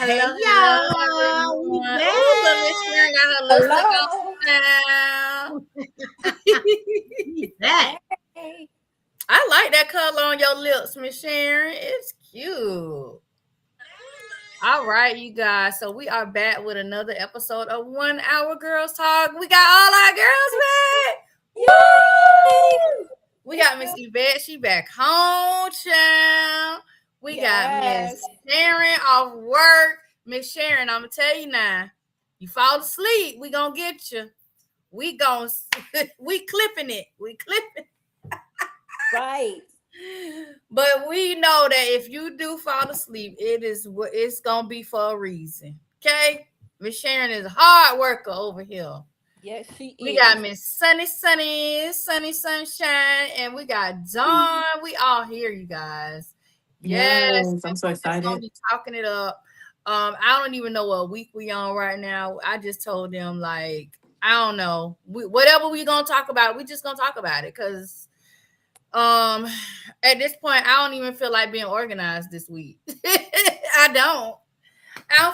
Hey, Hello, y'all. We everyone. back. Ooh, little Miss Sharon got her lipstick on now. We back. Hey. I like that color on your lips, Miss Sharon. It's cute. All right, you guys. So we are back with another episode of 1 Hour Girls Talk. We got all our girls back. Woo! We got Miss Yvette. She back home, child. We got Miss Sharon off work. Miss Sharon, I'm gonna tell you now. You fall asleep, we gonna get you. We gon' we clipping it. We clipping. Right. But we know that if you do fall asleep, it's gonna be for a reason. Okay, Miss Sharon is a hard worker over here. Yes, she is. We got Miss Sunny Sunshine, and we got Dawn. We all here, you guys. Yes, I'm so excited. Gonna be talking it up. I don't even know what week we on right now. I just told them like I don't know. Whatever we gonna talk about, we just gonna talk about it because at this point I don't even feel like being organized this week. I don't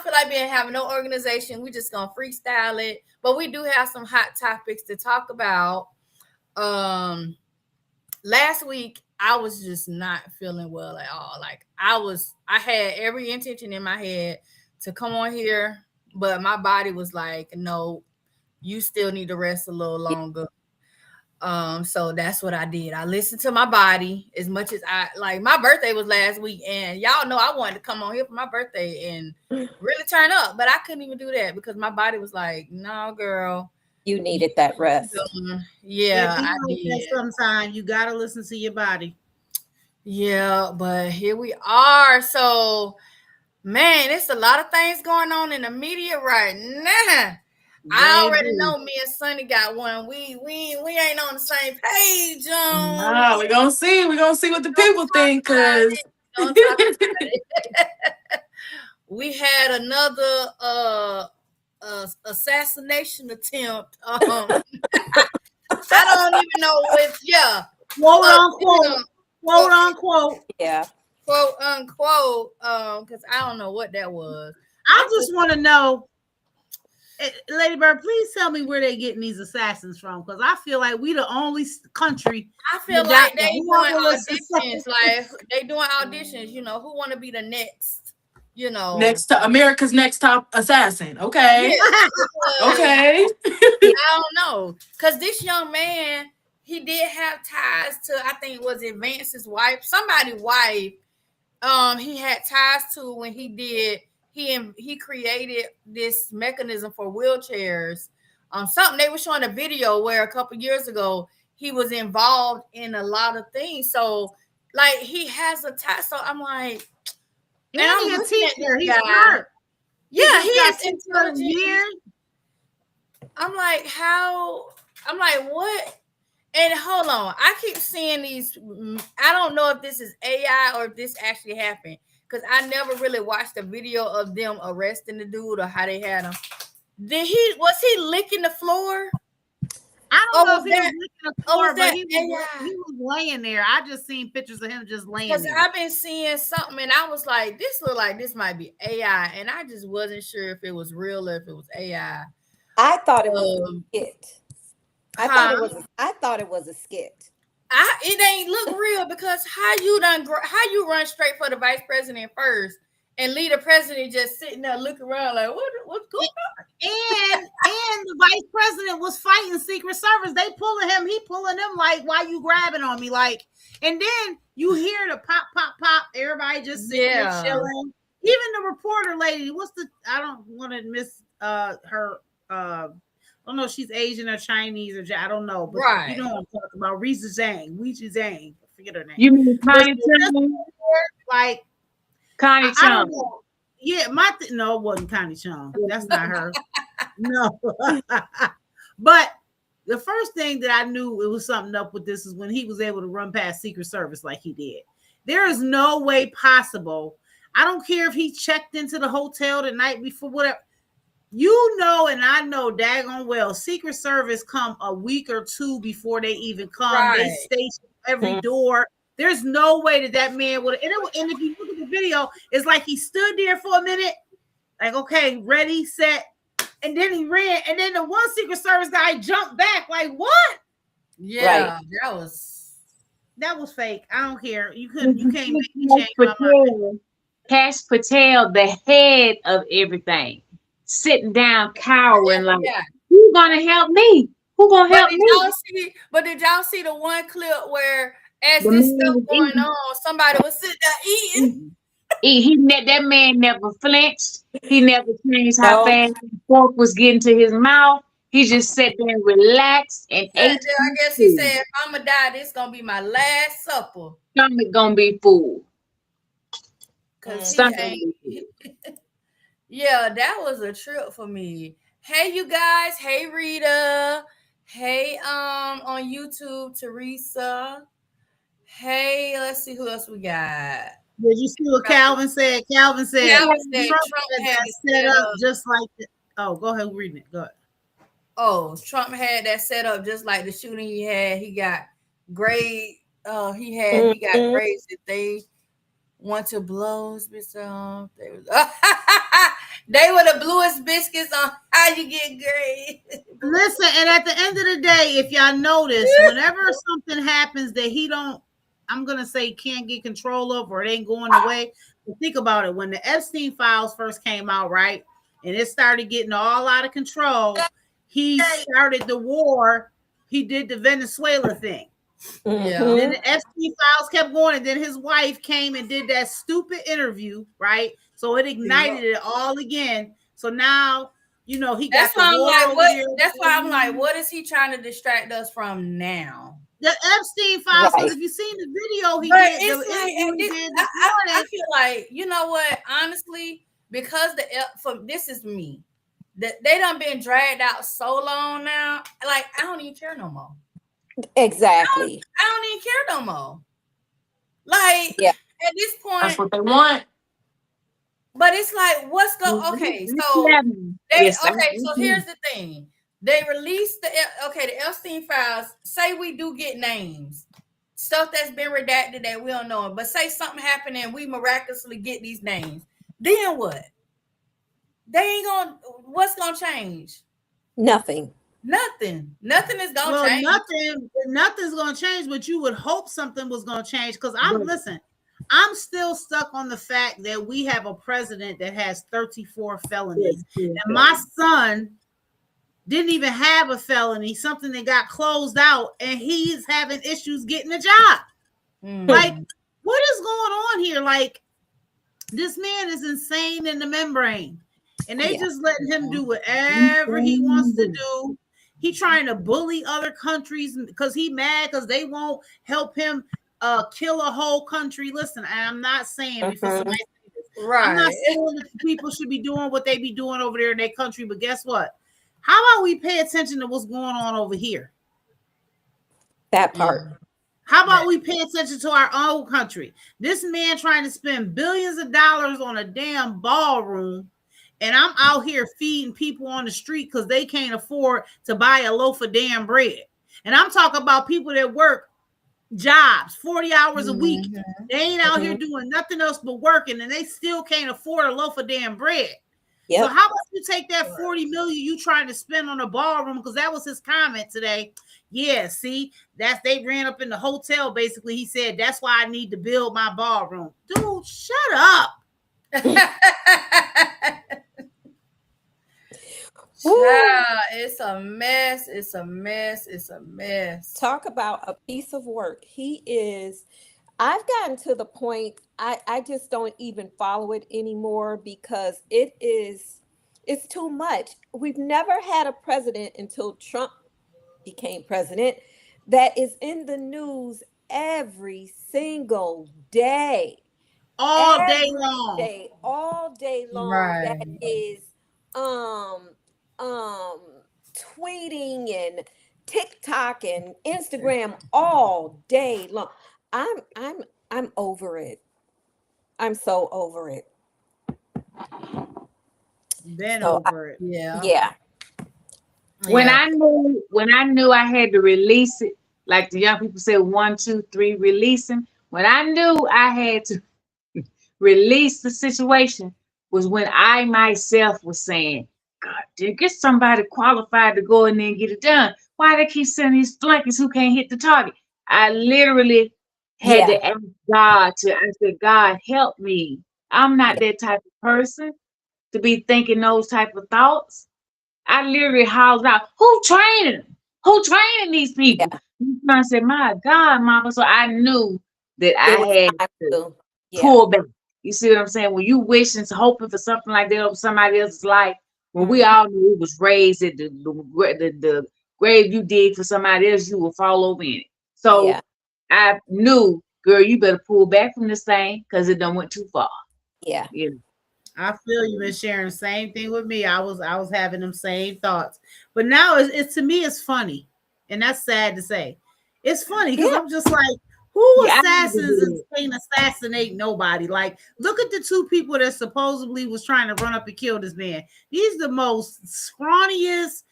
feel like having no organization. We just gonna freestyle it, but we do have some hot topics to talk about. Last week I was just not feeling well at all. Like I had every intention in my head to come on here, but my body was like, no, you still need to rest a little longer. So that's what I did. I listened to my body as much as I like. My birthday was last week, and y'all know I wanted to come on here for my birthday and really turn up, but I couldn't even do that because my body was like, "No, girl, you needed that rest." Yeah, I like did. that sometimes you gotta listen to your body. Yeah, but here we are. So, man, it's a lot of things going on in the media right now. I already know me and Sunny got one. We ain't on the same page. We're gonna see. We're gonna see what the people think, cause we had another assassination attempt. I don't even know if quote unquote. Yeah. Quote unquote. Because I don't know what that was. I just want to know. Lady Bird, please tell me where they getting these assassins from, because I feel like we the only country. I feel like they doing auditions, like they doing auditions. You know, who want to be the next? You know, America's Next Top Assassin. Okay, okay. I don't know, because this young man, he did have ties to, I think it was Vance's wife, somebody's wife. He had ties to when he did. He created this mechanism for wheelchairs. Something they were showing a video where a couple years ago he was involved in a lot of things. So like he has a tie. So I'm like, and I'm a teacher. He's smart. Yeah, he is intelligent. I'm like, how? I'm like, what? And hold on, I keep seeing these. I don't know if this is AI or if this actually happened, because I never really watched a video of them arresting the dude or how they had him. Was he licking the floor? I don't know if he was licking the floor, but he was laying there. I just seen pictures of him just laying there. Because I've been seeing something and I was like, this look like this might be AI. And I just wasn't sure if it was real or if it was AI. I thought it was a skit. I thought it was a skit. It ain't look real, because how you run straight for the vice president first and leave the president just sitting there looking around like what's going on? And the vice president was fighting Secret Service. They pulling him, he pulling them like, why you grabbing on me? Like, and then you hear the pop, pop, pop, everybody just sitting there chilling. Even the reporter lady, I don't want to miss her I don't know if she's Asian or Chinese or I don't know, but you know what I'm talking about. Weijia Zhang. I forget her name. You mean Connie Chung? Like Connie Chung. Yeah, no, it wasn't Connie Chung. That's not her. No. But the first thing that I knew it was something up with this is when he was able to run past Secret Service like he did. There is no way possible. I don't care if he checked into the hotel the night before, whatever. You know, and I know daggone well, Secret Service come a week or two before they even come. Right. They station every door. There's no way that man would. And if you look at the video, it's like he stood there for a minute, Like, okay, ready, set. And then he ran. And then the one Secret Service guy jumped back. Like, what? Yeah, Right. That was fake. I don't care. You can't make me Cash change my mind. Cash Patel, the head of everything, sitting down, cowering like, who's gonna help me? Who gonna help me? But did y'all see the one clip where as this stuff going on, somebody was sitting there eating? That man never flinched. He never changed how fast the fork was getting to his mouth. He just sat there and relaxed and ate. I guess he said, if I'm gonna die, this gonna be my last supper. Stomach gonna be full. Yeah, that was a trip for me. Hey, you guys. Hey, Rita. Hey, on YouTube, Teresa. Hey, let's see who else we got. Did you see what Calvin said? Calvin said Trump had that set up just like the, oh, go ahead, read it. Go ahead. Oh, Trump had that set up just like the shooting he had. He got grade. He got grades that they want to blow his biscuits off. They were the bluest biscuits on how you get grades. Listen, and at the end of the day, if y'all notice, whenever something happens that he don't, I'm gonna say can't get control of or it ain't going away. Think about it. When the Epstein files first came out, right, and it started getting all out of control, he started the war. He did the Venezuela thing. Yeah. Then the Epstein files kept going, and then his wife came and did that stupid interview, right? So it ignited it all again. So now, you know, he got the war over here. That's why I'm like, what is he trying to distract us from now? The Epstein files. Because if you've seen the video, I feel like, you know what? Honestly, because this is me, that they done been dragged out so long now. Like, I don't even care no more. Exactly. I don't even care no more. Like, at this point, that's what they want. But it's like, what's going? Okay, so so here's the thing. They released the Epstein files. Say we do get names, stuff that's been redacted that we don't know. But say something happened and we miraculously get these names. Then what? They ain't gonna. What's gonna change? Nothing. Nothing is gonna change. Nothing's gonna change. But you would hope something was gonna change. Because I'm still stuck on the fact that we have a president that has 34 felonies, and my son didn't even have a felony, something that got closed out, and he's having issues getting a job. Like, what is going on here? Like, this man is insane in the membrane, and they just letting him do whatever he wants to do. He trying to bully other countries because he mad because they won't help him kill a whole country. Listen, I'm not saying before somebody says this. Right. I'm not saying that people should be doing what they be doing over there in their country, but guess what? How about we pay attention to what's going on over here? That part. How about we pay attention to our own country? This man trying to spend billions of dollars on a damn ballroom, and I'm out here feeding people on the street because they can't afford to buy a loaf of damn bread. And I'm talking about people that work jobs 40 hours a week. They ain't out here doing nothing else but working, and they still can't afford a loaf of damn bread. So how about you take that 40 million you trying to spend on a ballroom? Because that was his comment today. Yeah, see, they ran up in the hotel. Basically, he said that's why I need to build my ballroom. Dude, shut up. It's a mess. It's a mess. It's a mess. Talk about a piece of work. I've gotten to the point I just don't even follow it anymore because it's too much. We've never had a president until Trump became president that is in the news every single day. All day long. Right. That is tweeting and TikTok and Instagram all day long. I'm over it. I'm so over it. Over it. Yeah. When I knew I had to release it, like the young people say, 1, 2, 3, release him. When I knew I had to release the situation was when I myself was saying, God, dude, get somebody qualified to go in there and get it done. Why they keep sending these flunkies who can't hit the target? I literally had to ask God I said, God, help me. I'm not that type of person to be thinking those type of thoughts. I literally hollered out, who training them? Who training these people? I said, my God, Mama. So I knew that I had to pull back. You see what I'm saying? When you wishing, hoping for something like that over somebody else's life, when we all knew it was raised at the grave you dig for somebody else, you will fall over in it. So I knew, girl, you better pull back from this thing because it done went too far. Yeah. I feel you, Miss Sharon. Same thing with me. I was having them same thoughts. But now it's to me, it's funny. And that's sad to say. It's funny because I'm just like, who assassins ain't assassinate nobody? Like, look at the two people that supposedly was trying to run up and kill this man. These the most scrawniest.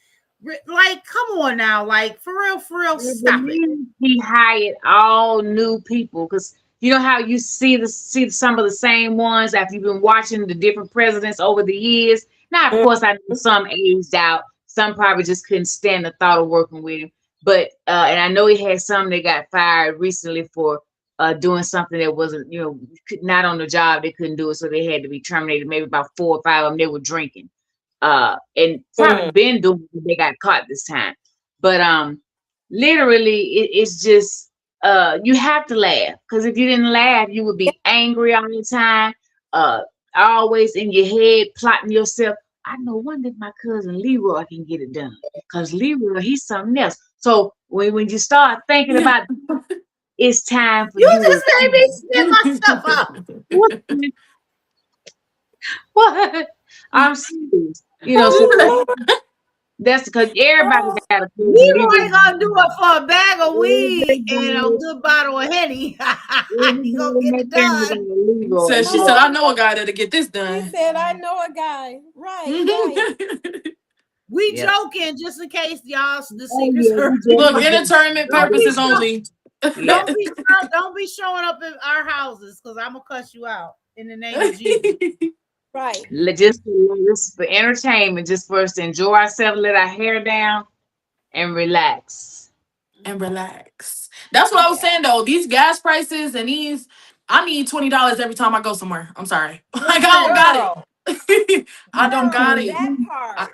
Like, come on now. Like, for real, stop it. He hired all new people because you know how you see some of the same ones after you've been watching the different presidents over the years. Now, of course, I know some aged out. Some probably just couldn't stand the thought of working with him. But and I know he had some that got fired recently for doing something that wasn't, not on the job. They couldn't do it, so they had to be terminated. Maybe about 4 or 5 of them, they were drinking. And probably been doing it, they got caught this time. But literally, it's just you have to laugh, because if you didn't laugh, you would be angry all the time. Always in your head plotting yourself. I know one day my cousin Leroy can get it done, because Leroy, he's something else. So when you start thinking about it's time for you just made me spit my stuff out. What? I'm serious. So that's because everybody got a cousin. Leroy gonna do it for a bag of weed and a good bottle of Henny. He gonna get it done. She said, I know a guy that'll get this done. She said, I know a guy. Right. We joking just in case y'all the Secret Service. Look, entertainment purposes only. Don't be showing up in our houses, because I'm gonna cuss you out in the name of Jesus. Right. Just for entertainment, just for us to enjoy ourselves, let our hair down, and relax. That's what I was saying though. These gas prices and I need $20 every time I go somewhere. I'm sorry. Like, I don't got it. I don't got it. That part.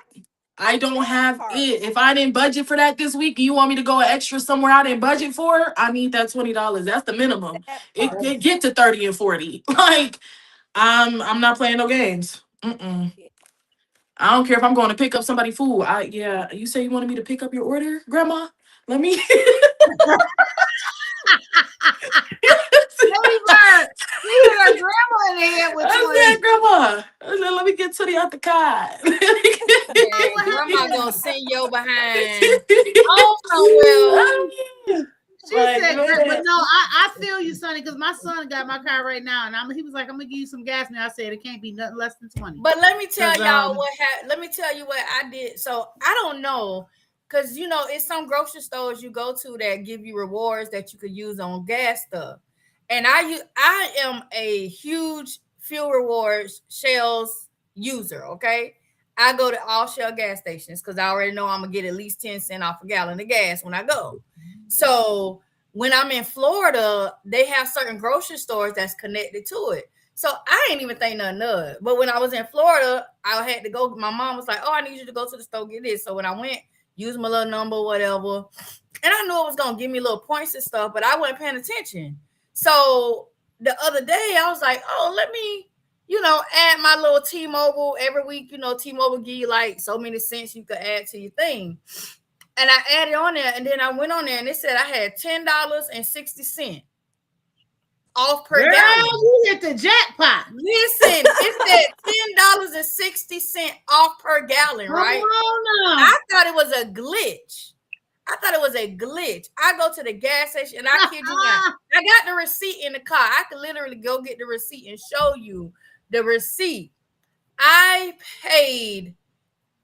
I don't have it. If I didn't budget for that this week and you want me to go extra somewhere I didn't budget for, I need that $20. That's the minimum. It get to 30 and 40. Like, I'm not playing no games. I don't care if I'm going to pick up somebody's food. You say you wanted me to pick up your order, Grandma? Let me. Grandma in here with Grandma. Let me get Tootie out the car. Grandma gonna send your behind. Oh, well. She said, but no, I feel you, Sonny, because my son got my car right now, and he was like, "I'm gonna give you some gas." And I said, "It can't be nothing less than 20." But let me tell y'all what happened. Let me tell you what I did. So I don't know, because it's some grocery stores you go to that give you rewards that you could use on gas stuff. And I am a huge fuel rewards Shell's user. Okay, I go to all Shell gas stations because I already know I'm gonna get at least 10 cents off a gallon of gas when I go. So when I'm in Florida, they have certain grocery stores that's connected to it. So I ain't even think nothing of it. But when I was in Florida, I had to go. My mom was like, "Oh, I need you to go to the store, get this." So when I went, use my little number, whatever. And I knew it was gonna give me little points and stuff, but I wasn't paying attention. So the other day I was like, "Oh, let me, add my little T-Mobile every week. T-Mobile give you like so many cents you could add to your thing." And I added on there, and then I went on there, and it said I had $10.60 off per gallon. You hit the jackpot. Listen, it said $10.60 off per gallon, right? I thought it was a glitch. I go to the gas station, and I kid you not, I got the receipt in the car. I could literally go get the receipt and show you the receipt. I paid.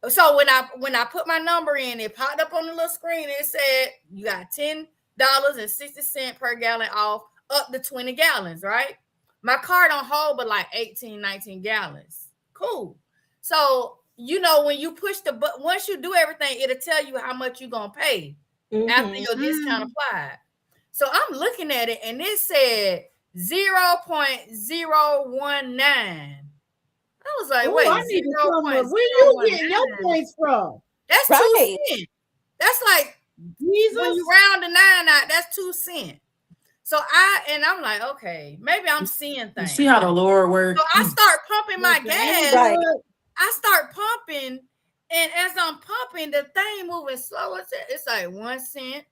So when I put my number in, it popped up on the little screen. It said you got $10.60 per gallon off up to 20 gallons, right? My car don't hold but like 18, 19 gallons. Cool. So, you know, when you push the button, once you do everything, it'll tell you how much you're going to pay after your discount applied. So I'm looking at it and it said 0.019. I was like, wait, I need to come up. Where you getting your points from? That's 2 cents. That's like Jesus. When you round the 9 out, that's 2 cents. So I'm like, okay, maybe I'm seeing things. See how the Lord works. So I start pumping my gas. Right. I start pumping, and as I'm pumping, the thing moving slow. It's like 1 cent,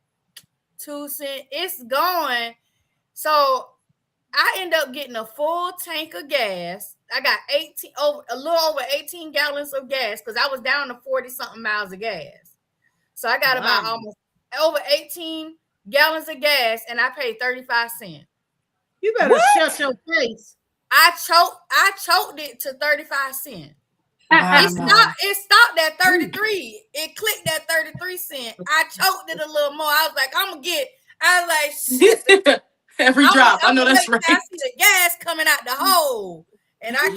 2 cents. It's going. So I end up getting a full tank of gas. I got a little over 18 gallons of gas because I was down to 40 something miles of gas. So I got about almost over 18 gallons of gas, and I paid 35 cents. You better shut your face. I choked it to 35 cents. Wow. It stopped at 33. It clicked at 33 cents. I choked it a little more. I was like, I was like, shit. Every drop. I know that's right. I see the gas coming out the hole. And I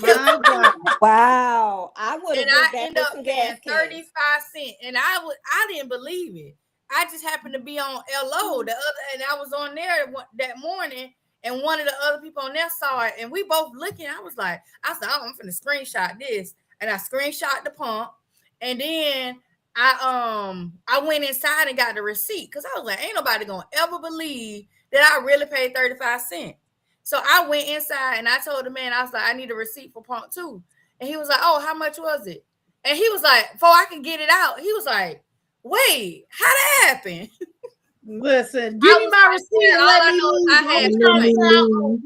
wow. I would have ended up paying 35 cents. And I didn't believe it. I just happened to be on LO and I was on there that morning, and one of the other people on there saw it, and we both looking. I said, I'm finna screenshot this, and I screenshot the pump, and then I went inside and got the receipt because I was like, ain't nobody gonna ever believe that I really paid 35 cents. So I went inside and I told the man, I was like, I need a receipt for pump 2, and he was like, oh, how much was it? And he was like, before I could get it out, he was like, wait, how that happened? Listen, give me my receipt and let me leave.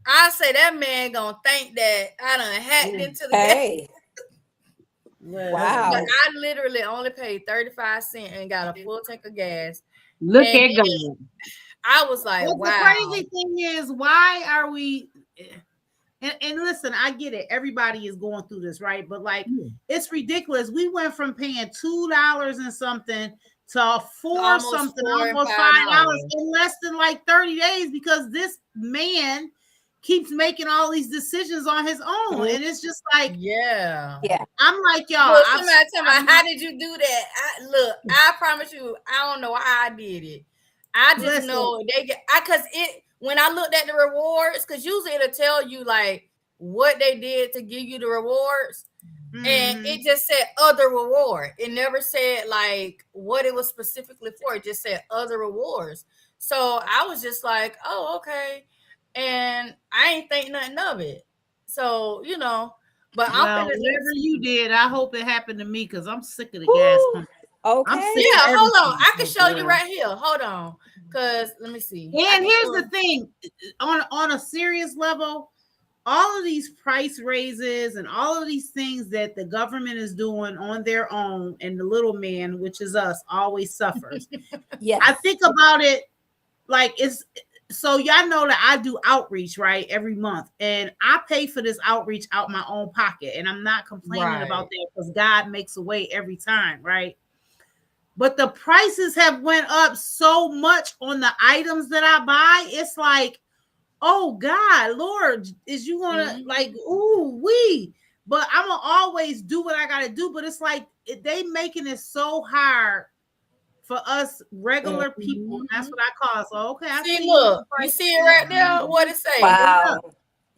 I say that man gonna think that I done hacked into the game. Wow. But I literally only paid 35 cents and got a full tank of gas. Look at God. I was like, wow. The crazy thing is, why are we... And listen, I get it. Everybody is going through this, right? But like, it's ridiculous. We went from paying $2 and something to almost $5 in less than like 30 days because this man keeps making all these decisions on his own. And it's just like, yeah. I'm like, y'all. Look, somebody tell me, how did you do that? I promise you, I don't know how I did it. I just know when I looked at the rewards, because usually it'll tell you like what they did to give you the rewards. And it just said other reward. It never said like what it was specifically for. It just said other rewards. So I was just like, oh, okay. And I ain't think nothing of it. So, you know, but whatever you did, I hope it happened to me because I'm sick of the gas company. Okay. Yeah, hold on. I can show you right here. Hold on. Because let me see. And here's the thing, on a serious level, all of these price raises and all of these things that the government is doing on their own, and the little man, which is us, always suffers. Yeah. I think about it like so y'all know that I do outreach, right, every month, and I pay for this outreach out my own pocket, and I'm not complaining about that because God makes a way every time, right? But the prices have went up so much on the items that I buy. It's like, oh God, Lord, is you gonna like, ooh, wee. But I'm gonna always do what I gotta do. But it's like they making it so hard for us regular people. That's what I call it. So okay, I see. Look, you see it right there. What it say? Wow.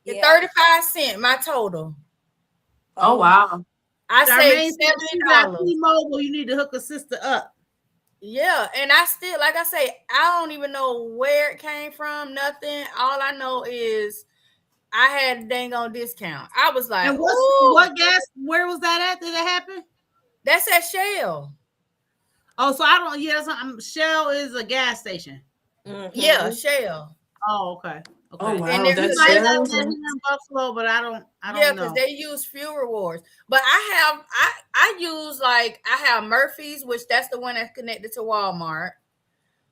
The 35 cents, my total. Oh wow. I say $70. T-Mobile, you need to hook a sister up. Yeah, and I still, like I say, I don't even know where it came from. Nothing. All I know is I had a dang on discount. I was like, and what gas? Where was that at? Did it happen? That's at Shell. Oh, so I don't. Yeah, Shell is a gas station. Yeah, Shell. Oh, okay. Oh wow, and that's in Buffalo, but I don't know. Because they use fuel rewards. But I use like I have Murphy's, which that's the one that's connected to Walmart.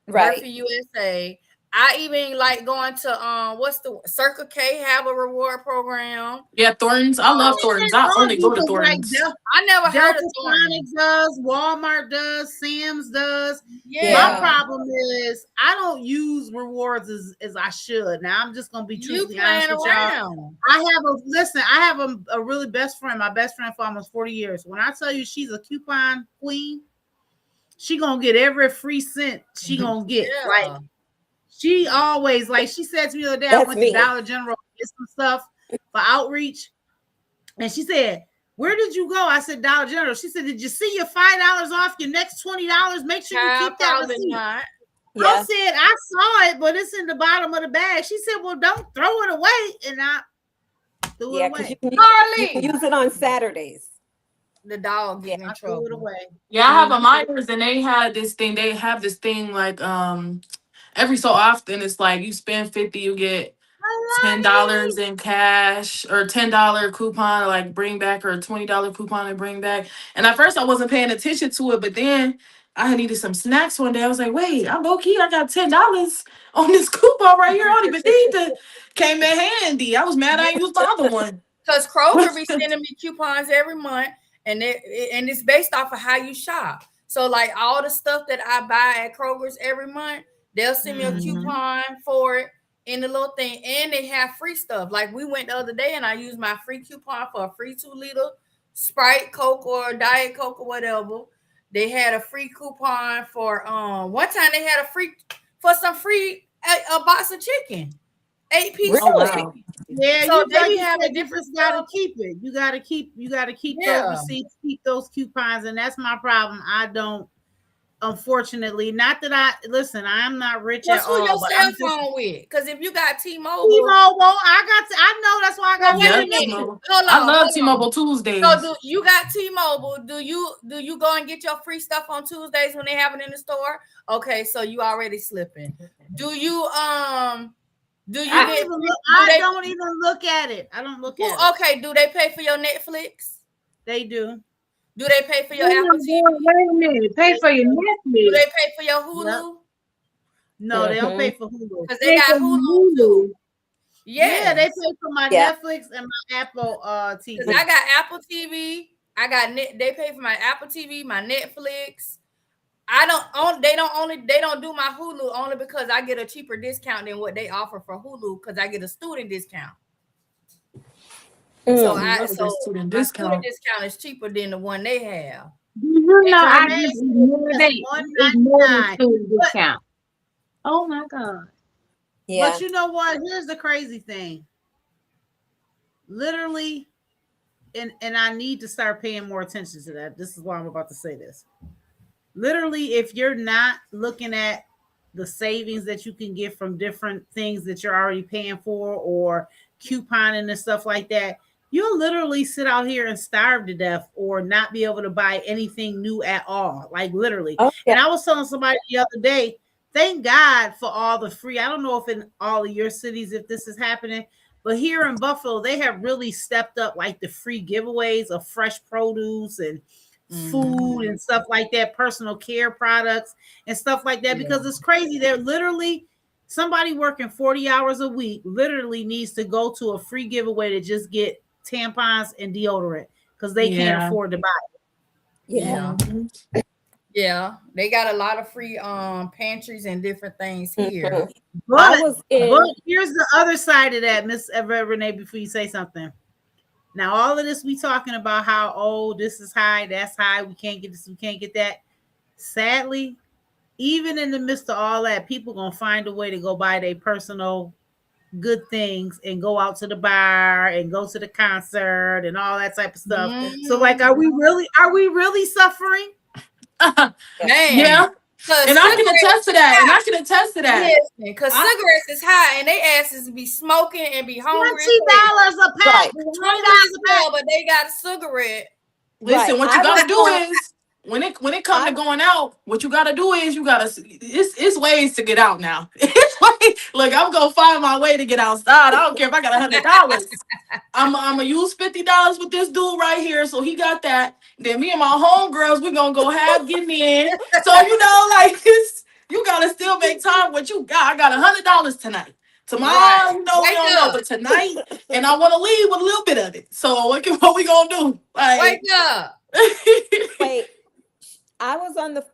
Right. Murphy USA. I even like going to what's the Circle K have a reward program. Yeah, Thorntons. I love Thorntons. I only go to Like Thorntons. I never heard Delta of Thorntons. Sonic does, Walmart does, Sam's does. Yeah. My problem is I don't use rewards as I should. Now I'm just gonna be You truthfully honest playing with y'all. around. I have a really best friend, my best friend for almost 40 years. When I tell you she's a coupon queen, she gonna get every free cent she gonna get. Yeah. Like she always, like she said to me the other day, I That's went me. to Dollar General to get some stuff for outreach. And she said, "Where did you go?" I said, "Dollar General." She said, "Did you see your $5 off your next $20? Make sure you keep that Probably receipt." not. Yeah. I said, "I saw it, but it's in the bottom of the bag." She said, "Well, don't throw it away." And I threw it Yeah, because away. you can Harley, use it on Saturdays. the dog getting in I threw it trouble. away. Yeah, I have a Myers, and they had this thing. They have this thing like every so often it's like you spend 50, you get $10 in cash or $10 coupon or like bring back or $20 coupon and bring back. And at first I wasn't paying attention to it, but then I had needed some snacks one day. I was like, wait, I'm low key. I got $10 on this coupon right here. I don't even need to. Came in handy. I was mad I ain't used the other one. Because Kroger be sending me coupons every month, and it's based off of how you shop. So like all the stuff that I buy at Kroger's every month, they'll send me a coupon for it in the little thing, and they have free stuff. Like we went the other day, and I used my free coupon for a free 2-liter Sprite, Coke, or Diet Coke or whatever. They had a free coupon for one time they had a free for some free a box of chicken, 8-piece. Really? Oh, wow. Yeah, So you they like be you having said, you different just gotta stuff. keep it. You gotta keep Yeah. those receipts, keep those coupons, and that's my problem. I don't, unfortunately, not that I'm not rich What's at who all. your But cell I'm just phone with? Because if you got T-Mobile, T-Mobile. I know that's why I got Wait a Yeah, minute. T-Mobile. Hold on, I love hold on. T-Mobile Tuesdays. So do you got T-Mobile? Do you go and get your free stuff on Tuesdays when they have it in the store? Okay, so you already slipping. Do you do you I get don't even look at it. I don't look at it. okay, do they pay for your Netflix? They do. Do they pay for your Wait Apple TV? a minute. Pay for your Do Netflix. they pay for your Hulu? No, they don't pay for Hulu. Because they got Hulu too. Yeah, they Yes. pay for my Yeah. Netflix and my Apple TV. Because I got Apple TV. They pay for my Apple TV, my Netflix. They don't do my Hulu only because I get a cheaper discount than what they offer for Hulu because I get a student discount. So love a so student my discount. student discount is cheaper than the one they have. You know, I Jermaine just said ignore it's that. It's more than $1.99. student discount. Oh my God. Yeah. But you know what? Here's the crazy thing. Literally, and I need to start paying more attention to that. This is why I'm about to say this. Literally, if you're not looking at the savings that you can get from different things that you're already paying for or couponing and stuff like that, you'll literally sit out here and starve to death or not be able to buy anything new at all. Like literally. Oh, yeah. And I was telling somebody the other day, thank God for all the free. I don't know if in all of your cities, if this is happening, but here in Buffalo, they have really stepped up like the free giveaways of fresh produce and food and stuff like that, personal care products and stuff like that, because it's crazy. They're literally somebody working 40 hours a week literally needs to go to a free giveaway to just get tampons and deodorant because they can't afford to buy it. Yeah. Yeah, they got a lot of free pantries and different things here. Mhm. But, I was in. but here's the other side of that, Miss Renee, before you say something. Now, all of this we talking about how, this is high, that's high, we can't get this, we can't get that. Sadly, even in the midst of all that, people gonna find a way to go buy their personal good things and go out to the bar and go to the concert and all that type of stuff. So, like, are we really suffering? Man, Yeah. And I can attest to that. Because cigarettes is high and they asses be smoking and be hungry. $20 a pack. Right. $20 a pack. But they got a cigarette. Listen, Right. what you I gotta was do on- is when it comes to going out, what you gotta do is it's ways to get out now. Look, I'm gonna find my way to get outside. I don't care if I got $100. I'm gonna use $50 with this dude right here, so he got that. Then me and my homegirls, we gonna go half getting in. So like You gotta still make time. What you got? I got $100 tonight. Tomorrow, Right. we don't know, but tonight, and I want to leave with a little bit of it. So what we gonna do? Like, Wake up. Wait, I was on the.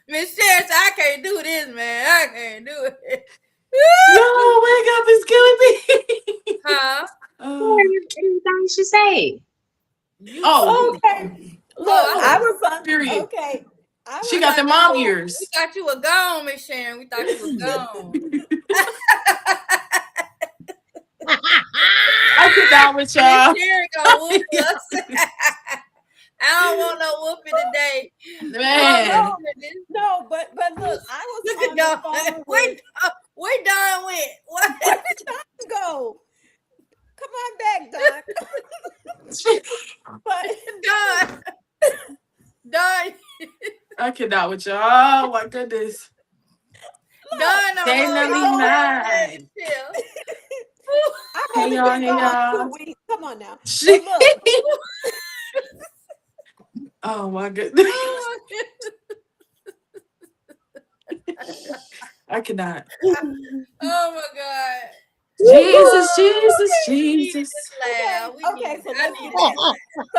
Miss Sharon said, I can't do this, man. I can't do it. Yo, wake up! It's killing me. Huh? Everything she say. Okay. Look, I was on. Period. Okay. She got the mom ears. We thought you were gone, Miss Sharon. We thought you were gone. I sit down with y'all. Miss Sharon gonna whoop us. I don't want no whooping today. Man. No, but look, I was Look on at the y'all. phone with. Where Don went? What? Where did Don go? Come on back, Don. But Don. I cannot with y'all. Oh my goodness. Don. They let me mine. I'm Hey only y'all, been hey gone y'all. 2 weeks. Come on now. But look, Oh my goodness. I cannot. Oh my God. Jesus. Okay,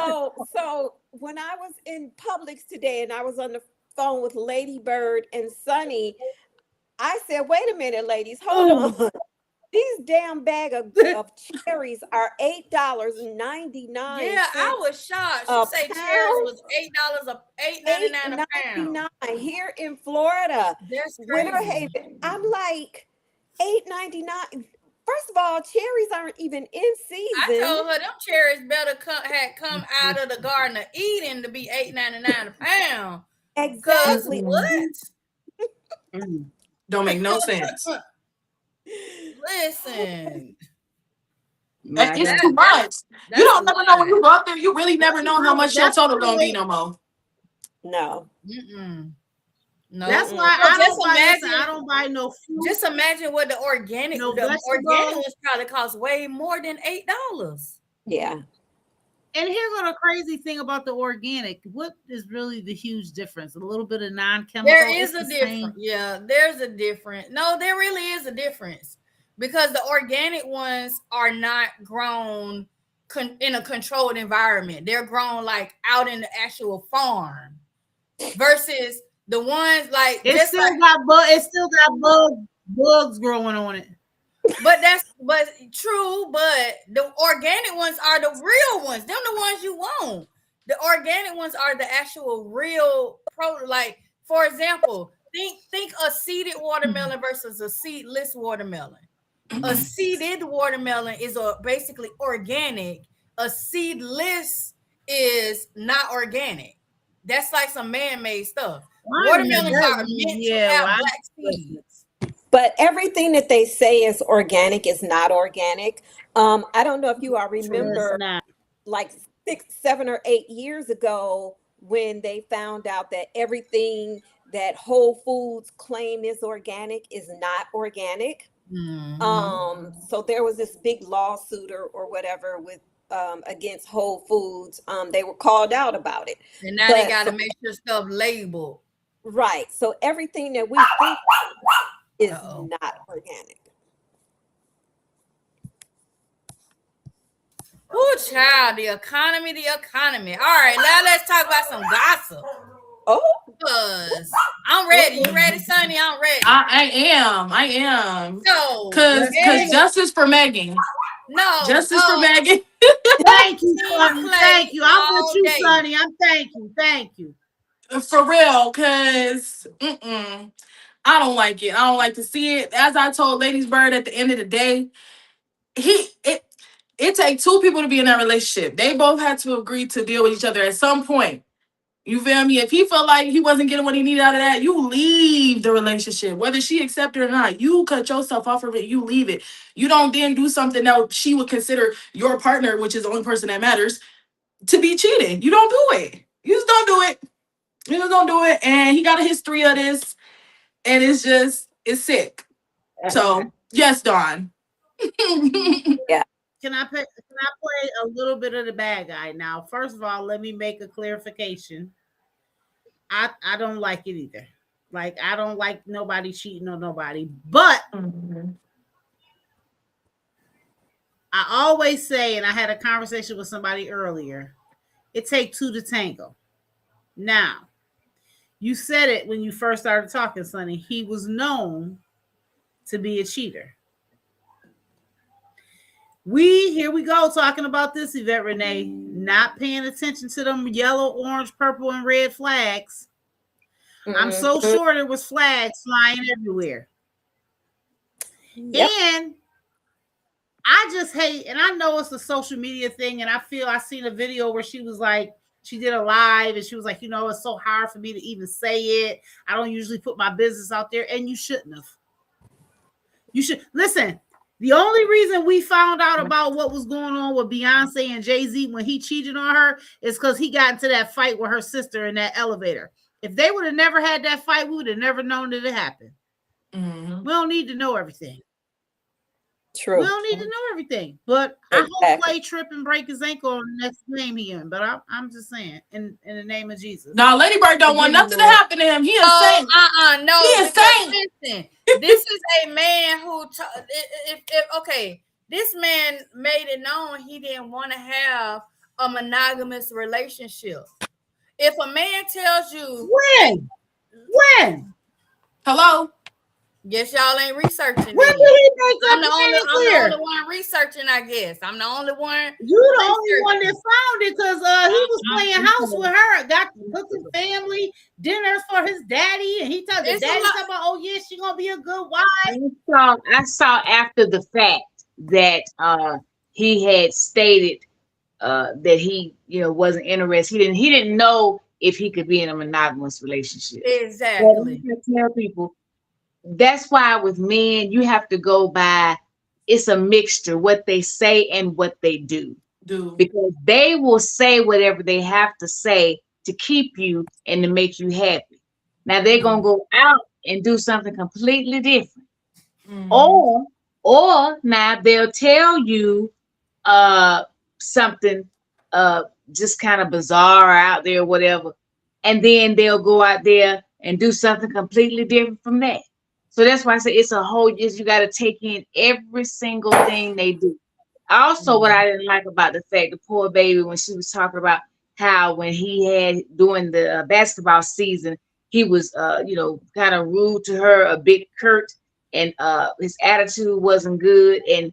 so when I was in Publix today and I was on the phone with Lady Bird and Sunny, I said, wait a minute, ladies, hold on. These damn bag of cherries are $8.99. Yeah, I was shocked. She said cherries was $8.99 a pound. $8.99 here in Florida. That's crazy. Winter Haven. I'm like $8.99. First of all, cherries aren't even in season. I told her them cherries better come out of the Garden of Eden to be $8.99 a pound. Exactly. What? Don't make no sense. Listen. It's too much. You don't never know when you go up there. You really never know how much your total gonna be no more. No. No. That's why I don't buy no fruit. Just imagine what the organic ones probably cost way more than $8. Yeah. And here's the crazy thing about the organic. What is really the huge difference? A little bit of non-chemical. There is a difference. Yeah, there's a difference. No, there really is a difference because the organic ones are not grown in a controlled environment. They're grown like out in the actual farm versus the ones like it still got bugs growing on it. But true, but the organic ones are the real ones. Them the ones you want. The organic ones are the actual real like, for example, think a seeded watermelon versus a seedless watermelon. A seeded watermelon is basically organic. A seedless is not organic. That's like some man-made stuff. Watermelons are meant to have black seeds. But everything that they say is organic is not organic. I don't know if you all remember, like 6, 7, or 8 years ago, when they found out that everything that Whole Foods claim is organic is not organic. Mm-hmm. So there was this big lawsuit or whatever with against Whole Foods. They were called out about it. And now they got to make sure stuff labeled. Right. So everything that we think is not organic. Oh, child, the economy. All right, now let's talk about some gossip. Because I'm ready. You ready, Sonny? I'm ready. I am. So, because justice for Megan. No. Justice for Megan. Thank you, Sonny. Thank you. I'm with you, Sonny. Thank you. For real, because I don't like it. I don't like to see it. As I told Ladies Bird at the end of the day, it takes 2 people to be in that relationship. They both had to agree to deal with each other at some point. You feel me? If he felt like he wasn't getting what he needed out of that, you leave the relationship. Whether she accepted it or not, you cut yourself off of it, you leave it. You don't then do something that she would consider your partner, which is the only person that matters, to be cheating. You don't do it. You just don't do it. You just don't do it. And he got a history of this. And it's sick. So, yes, Dawn. Yeah. Can I play a little bit of the bad guy now? First of all, let me make a clarification. I don't like it either. Like, I don't like nobody cheating on nobody. But I always say, and I had a conversation with somebody earlier, it takes two to tango. Now, you said it when you first started talking, Sonny. He was known to be a cheater. Here we go, talking about this, Yvette Renee, not paying attention to them yellow, orange, purple, and red flags. I'm so sure there was flags flying everywhere. Yep. And I just hate, and I know it's a social media thing, and I seen a video where she was like, she did a live, and she was like, it's so hard for me to even say it. I don't usually put my business out there, and you shouldn't have. You should listen. The only reason we found out about what was going on with Beyonce and Jay-Z when he cheated on her is because he got into that fight with her sister in that elevator. If they would have never had that fight, we would have never known that it happened. Mm-hmm. We don't need to know everything. True. We don't need to know everything. But exactly. I hope Clay trip and break his ankle on the next game he in. But I'm just saying, in the name of Jesus. No, Lady Bird don't want nothing to happen to him. He is saint. No. He is saint. Listen, this is a man who, this man made it known he didn't want to have a monogamous relationship. If a man tells you when, hello, yes, y'all ain't researching. When did he make I'm the only one researching. I guess I'm the only one. You the only one that found it because he was playing house with her. Got to cook his family dinners for his daddy, and he told his daddy about, oh yeah, she gonna be a good wife. I saw after the fact that he had stated that he wasn't interested. He didn't know if he could be in a monogamous relationship. Exactly. I tell people that's why with men you have to go by, it's a mixture what they say and what they do. Because they will say whatever they have to say to keep you and to make you happy. Now they're gonna go out and do something completely different. Or now they'll tell you something just kind of bizarre out there or whatever, and then they'll go out there and do something completely different from that. So that's why I say it's a whole, you got to take in every single thing they do. Also, what I didn't like about the fact, the poor baby, when she was talking about how when he had during the basketball season, he was kind of rude to her, a bit curt, and his attitude wasn't good, and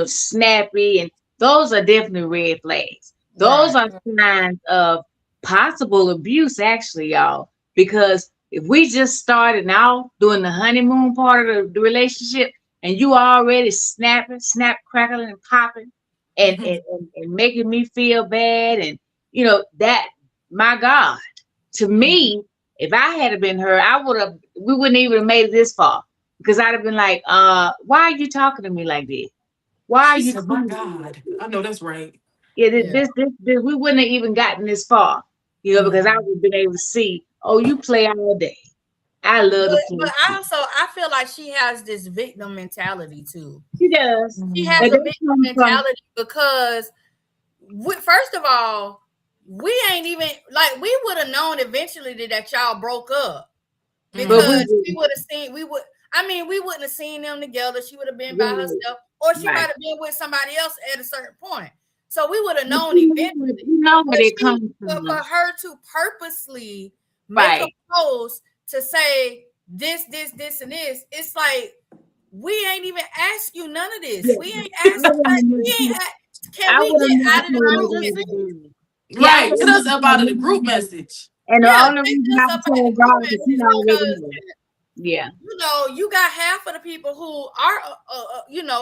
snappy, and those are definitely red flags. Those are signs of possible abuse, actually, y'all. Because if we just started out doing the honeymoon part of the relationship, and you already snap, crackling, and popping, and making me feel bad, and that, my God, to me, if I had been her, we wouldn't even have made it this far, because I'd have been like, why are you talking to me like this? Why are you? My God, I know that's right. Yeah, this, we wouldn't have even gotten this far, because I would have been able to see, oh, you play all day. I love the play. But I feel like she has this victim mentality too. She does. She has a victim mentality because, first of all, we ain't even, like, we would have known eventually that y'all broke up. Because we would have seen, we wouldn't have seen them together. She would have been by herself, or she might have been with somebody else at a certain point. So we would have known eventually. For her to purposely make a post to say this, and this, it's like, we ain't even asked you none of this. We ain't asked. Can we get out of the group? Right, get us up out of the group message. And the only reason I told God is he already knew. Yeah. You got half of the people who are,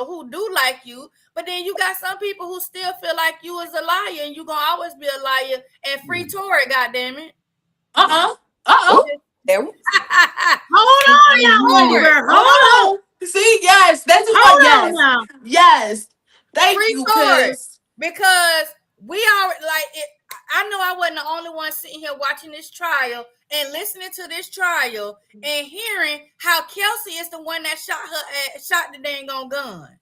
who do like you, but then you got some people who still feel like you is a liar, and you're going to always be a liar, and free Tory, goddammit. Hold on, hold on. See, yes, that's what. Yes, thank you, because we are like it. I know I wasn't the only one sitting here watching this trial and listening to this trial and hearing how Kelsey is the one that shot the dang on gun.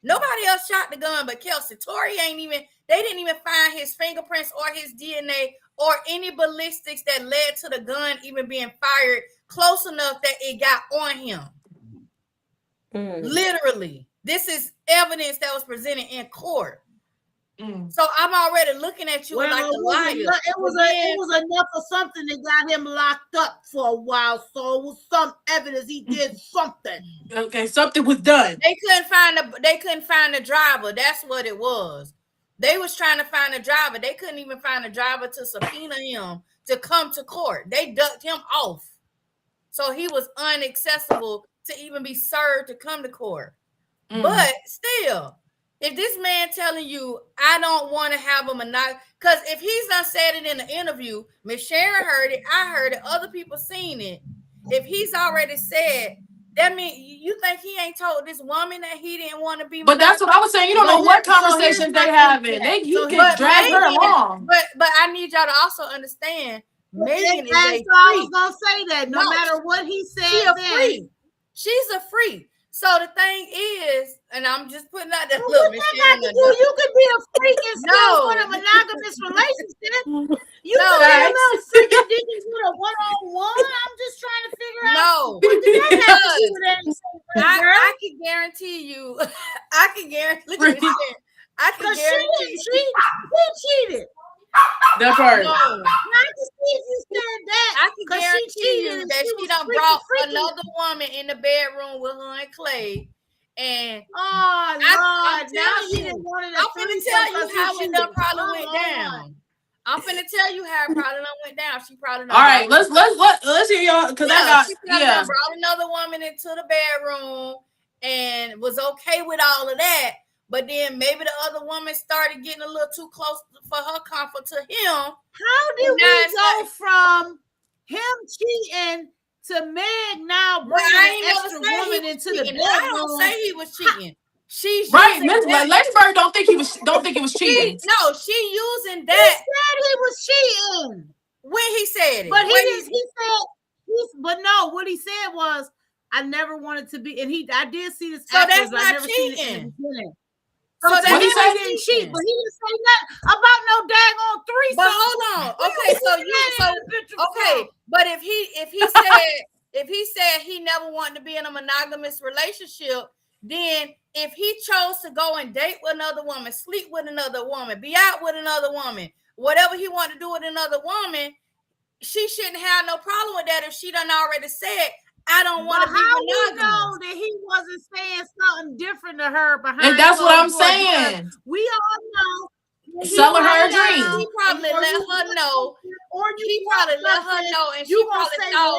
Nobody else shot the gun but Kelsey. Tory they didn't even find his fingerprints or his DNA or any ballistics that led to the gun even being fired close enough that it got on him. Literally. This is evidence that was presented in court. So I'm already looking at you like a liar. It was enough of something that got him locked up for a while. So it was some evidence he did something. Okay, something was done. They couldn't find the driver. That's what it was. They was trying to find a driver. They couldn't even find a driver to subpoena him to come to court. They ducked him off. So he was inaccessible to even be served to come to court. But still, if this man telling you, I don't want to have a monogamy, because if he's not said it in the interview, Miss Sharon heard it, I heard it, other people seen it. If he's already said, that means you think he ain't told this woman that he didn't want to be. But that's what I was saying. You don't know what conversations they having. You can drag her along. But I need y'all to also understand. Megan is a freak. I was gonna say that no matter what he said, she's a freak. So the thing is, and I'm just putting out that look, you could be a freak and still want a monogamous relationship. You could be a little freak and with a one-on-one. I'm just trying to figure out. What did that have to do with anything? I can guarantee you. I can guarantee. Look at me. I can guarantee she cheated. That part. No, not to see if you said that. I can guarantee you that she done brought another woman in the bedroom with her and Clay. And Lord, now she didn't want to. I'm finna tell you how it done probably went down. I'm finna tell you how it probably done went down. She probably done. All right, let's hear y'all because she done brought another woman into the bedroom and was okay with all of that. But then maybe the other woman started getting a little too close for her comfort to him. How did we go from him cheating to Meg now bringing an extra woman into the bedroom? I don't say he was cheating. She's right. Lady Bird don't think he was cheating. No, she using that. He said he was cheating when he said it. But but no, what he said was, I never wanted to be, and I did see this. So that's not cheating. So that he didn't cheat, but he didn't say nothing about no daggone threesome. But hold on, okay, but if he said he never wanted to be in a monogamous relationship, then if he chose to go and date with another woman, sleep with another woman, be out with another woman, whatever he wanted to do with another woman, she shouldn't have no problem with that if she done already said, I don't want to be monogamous. How you know that he wasn't saying something different to her behind? And that's what I'm saying. We all know. Selling her a dream. He probably let her know. Or he probably let her know, and she probably thought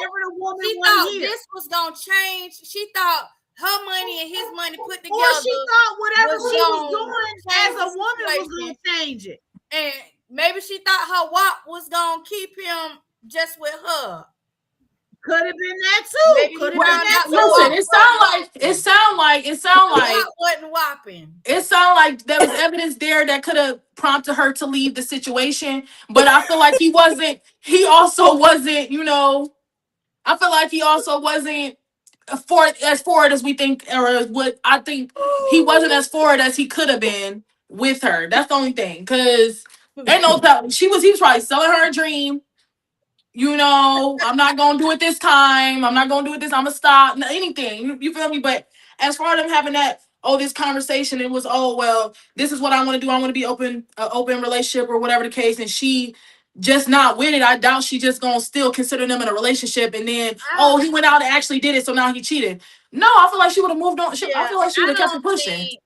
this was gonna change. She thought her money and his money put together. Or she thought whatever she was doing as a woman was gonna change it. And maybe she thought her WAP was gonna keep him just with her. Could have been that too. Could have been that too. Listen, it sound like wasn't whopping. It sounded like there was evidence there that could have prompted her to leave the situation, but I feel like he also wasn't, I feel like he also wasn't as forward as we think, or what I think he wasn't as forward as he could have been with her. That's the only thing, because ain't no doubt he was probably selling her a dream. I'm not gonna do it this time. I'm not gonna do it this. I'm gonna stop. Anything. You feel me? But as far as them having this conversation, it was, this is what I want to do. I want to be open relationship or whatever the case, and she just not with it. I doubt she just gonna still consider them in a relationship, and then he went out and actually did it, so now he cheated. No, I feel like she would have moved on. I feel like she would have kept pushing.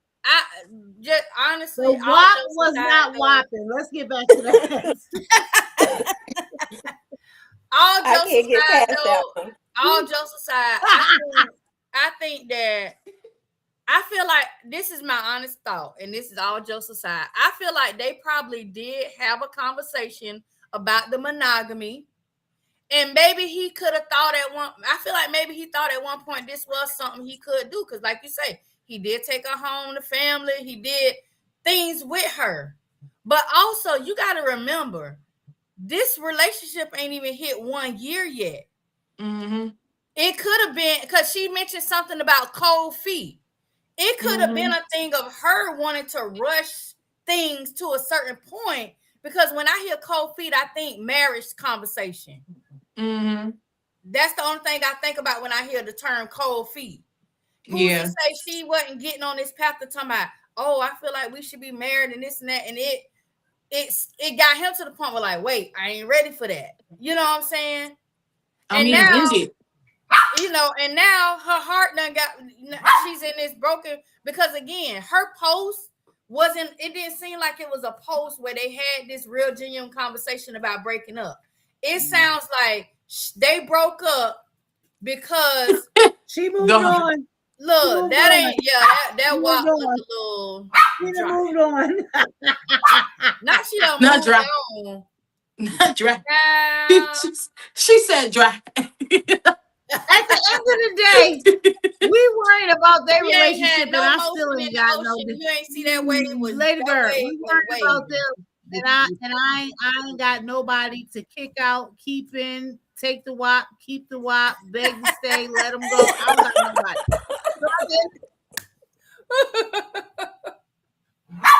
Honestly, the WAP was not whopping. Let's get back to that. All jokes aside, I think that I feel like this is my honest thought, and this is all jokes aside. I feel like they probably did have a conversation about the monogamy, and maybe he could have thought I feel like maybe he thought at one point this was something he could do, because like you say, he did take her home to family, he did things with her. But also, you got to remember, this relationship ain't even hit 1 year yet. Mm-hmm. It could have been, because she mentioned something about cold feet. It could have been a thing of her wanting to rush things to a certain point, because when I hear cold feet, I think marriage conversation. That's the only thing I think about when I hear the term cold feet. Who's to say she wasn't getting on this path to talking about, oh, I feel like we should be married and this and that, and it got him to the point where like, wait, I ain't ready for that. You know what I'm saying? And now her heart done got, she's in this broken, because again, her post it didn't seem like it was a post where they had this real genuine conversation about breaking up. It sounds like they broke up because she moved on. Look, that ain't that walk was a little dry. Moved on. Not she don't move dry. on. Not dry. She said dry. At the end of the day, we worried about their relationship, and I still ain't got no. You ain't see that way. Lady Bird, we worried about them, and I ain't got nobody to kick out, keep in, take the WAP, keep the WAP, beg to stay, let them go. I don't got nobody.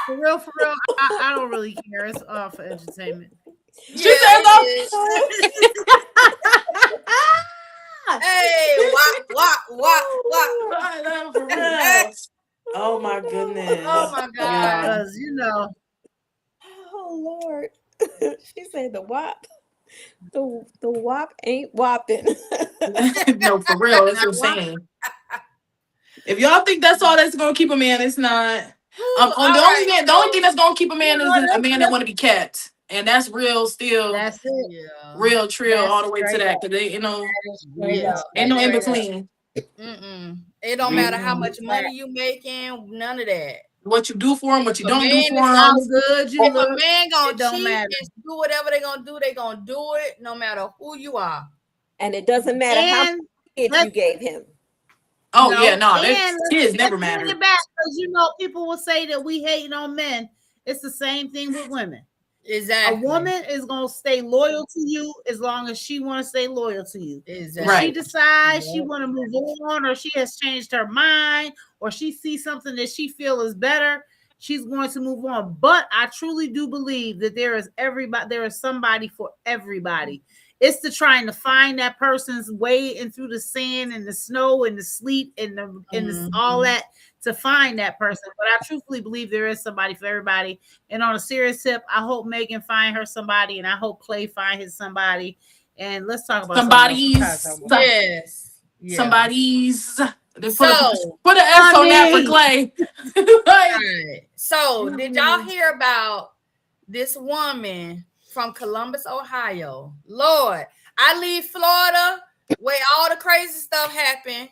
For real, I don't really care. It's all for entertainment. She said hey, what? For real. Oh my goodness. Oh my God. Because Oh Lord. She said the WAP. The WAP ain't whopping. No, for real. It's insane. If y'all think that's all that's gonna keep a man, it's not. The only thing that's gonna keep a man is a man that want to be kept. And that's real still. That's it. Yeah. Real trill That's all the way to that. Because they, ain't no in between. It don't matter how much money you making, none of that. What you do for them, what you don't do for them. How good you if look, a man gonna cheat matter. and do whatever they gonna do it no matter who you are. And it doesn't matter how many kids you gave him. Oh, kids never matter. Because people will say that we hating on men. It's the same thing with women. Exactly. A woman is going to stay loyal to you as long as she want to stay loyal to you. Exactly. If she decides she want to move on, or she has changed her mind, or she sees something that she feels is better, she's going to move on. But I truly do believe that there is somebody for everybody. It's to trying to find that person's way in through the sand and the snow and the sleet and all that to find that person. But I truthfully believe there is somebody for everybody. And on a serious tip, I hope Megan find her somebody, and I hope Clay find his somebody. And let's talk about somebody's. Yes. Yeah. Somebody's. Put an S on that for Clay. Right. So did y'all hear about this woman from Columbus, Ohio? Lord, I leave Florida where all the crazy stuff happened,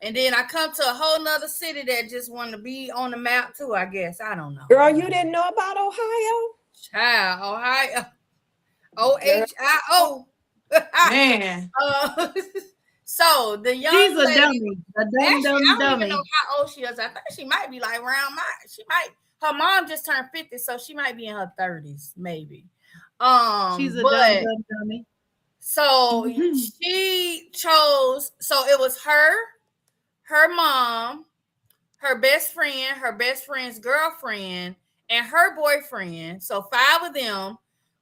and then I come to a whole nother city that just want to be on the map too, I guess. I don't know. Girl, you didn't know about Ohio? Child, Ohio. OHIO. Man. So the young she's lady, a dummy. I don't even know how old she is. I think she might be like around her mom just turned 50, so she might be in her 30s, maybe. She's a dumb dummy. So she chose, so it was her mom, her best friend, her best friend's girlfriend, and her boyfriend. So 5 of them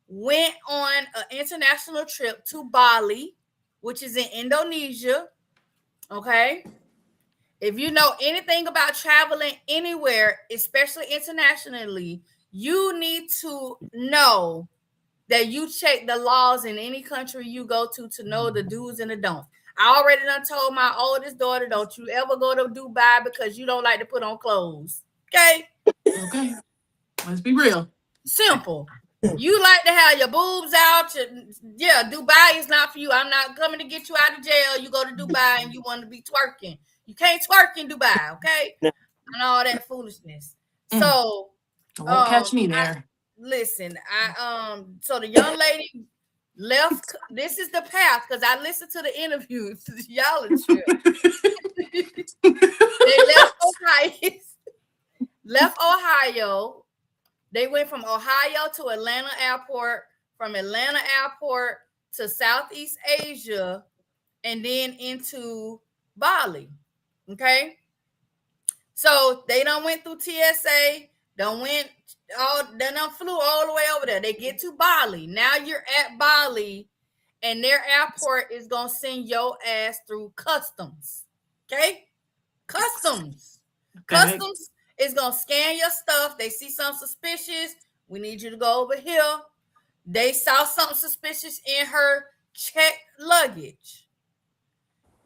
went on an international trip to Bali, which is in Indonesia. Okay. If you know anything about traveling anywhere, especially internationally, you need to know that you check the laws in any country you go to know the do's and the don'ts. I already done told my oldest daughter, don't you ever go to Dubai because you don't like to put on clothes. Okay? Okay. Let's be real. Simple. You like to have your boobs out. Dubai is not for you. I'm not coming to get you out of jail. You go to Dubai and you want to be twerking. You can't twerk in Dubai, okay? And all that foolishness. So won't catch me there. So the young lady left. This is the path, because I listened to the interviews. Y'all are chill. They left Ohio. They went from Ohio to Atlanta Airport, from Atlanta Airport to Southeast Asia, and then into Bali. Okay. So they done went through TSA, done flew all the way over there. They get to Bali. Now you're at Bali, and their airport is gonna send your ass through customs. Okay? Customs. Customs is gonna scan your stuff. They see something suspicious. We need you to go over here. They saw something suspicious in her checked luggage.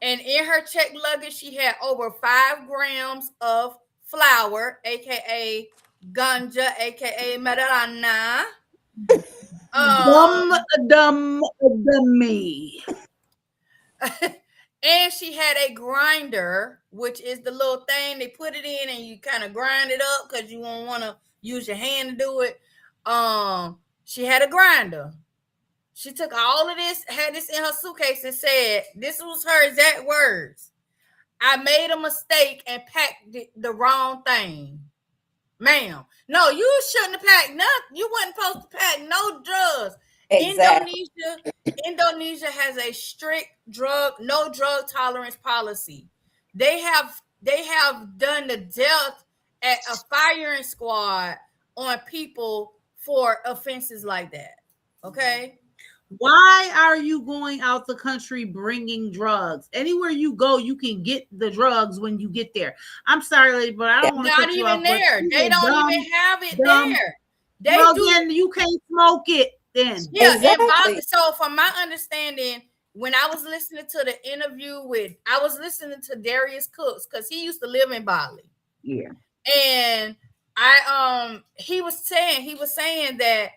And in her checked luggage, she had over 5 grams of flour, aka ganja, aka marijuana. Dummy. And she had a grinder, which is the little thing they put it in and you kind of grind it up because you won't want to use your hand to do it. She had a grinder. She took all of this, had this in her suitcase, and said, this was her exact words: I made a mistake and packed the wrong thing. Ma'am, no, you shouldn't have packed nothing. You wasn't supposed to pack no drugs. Exactly. Indonesia has a strict no drug tolerance policy. They have done the death at a firing squad on people for offenses like that. Okay. Why are you going out the country bringing drugs? Anywhere you go, you can get the drugs when you get there. I'm sorry, but I don't want to cut you off. Not even there. They don't even have it there. Then you can't smoke it then. Yeah, exactly. So from my understanding, when I was listening to the interview I was listening to Darius Cooks because he used to live in Bali. Yeah. And he was saying that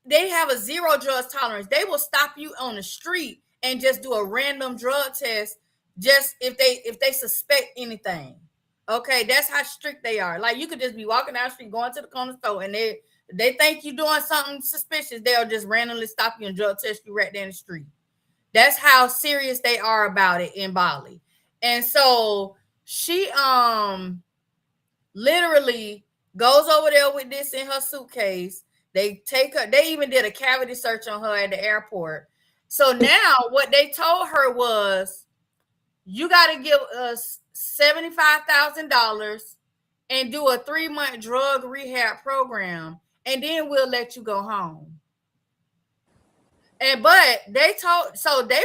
they have a zero drugs tolerance. They will stop you on the street and just do a random drug test just if they suspect anything. Okay, that's how strict they are. Like, you could just be walking down the street, going to the corner store, and they think you're doing something suspicious. They'll just randomly stop you and drug test you right there in the street. That's how serious they are about it in Bali. And so she literally goes over there with this in her suitcase. They even did a cavity search on her at the airport. So now what they told her was, you got to give us $75,000 and do a 3-month drug rehab program, and then we'll let you go home. But they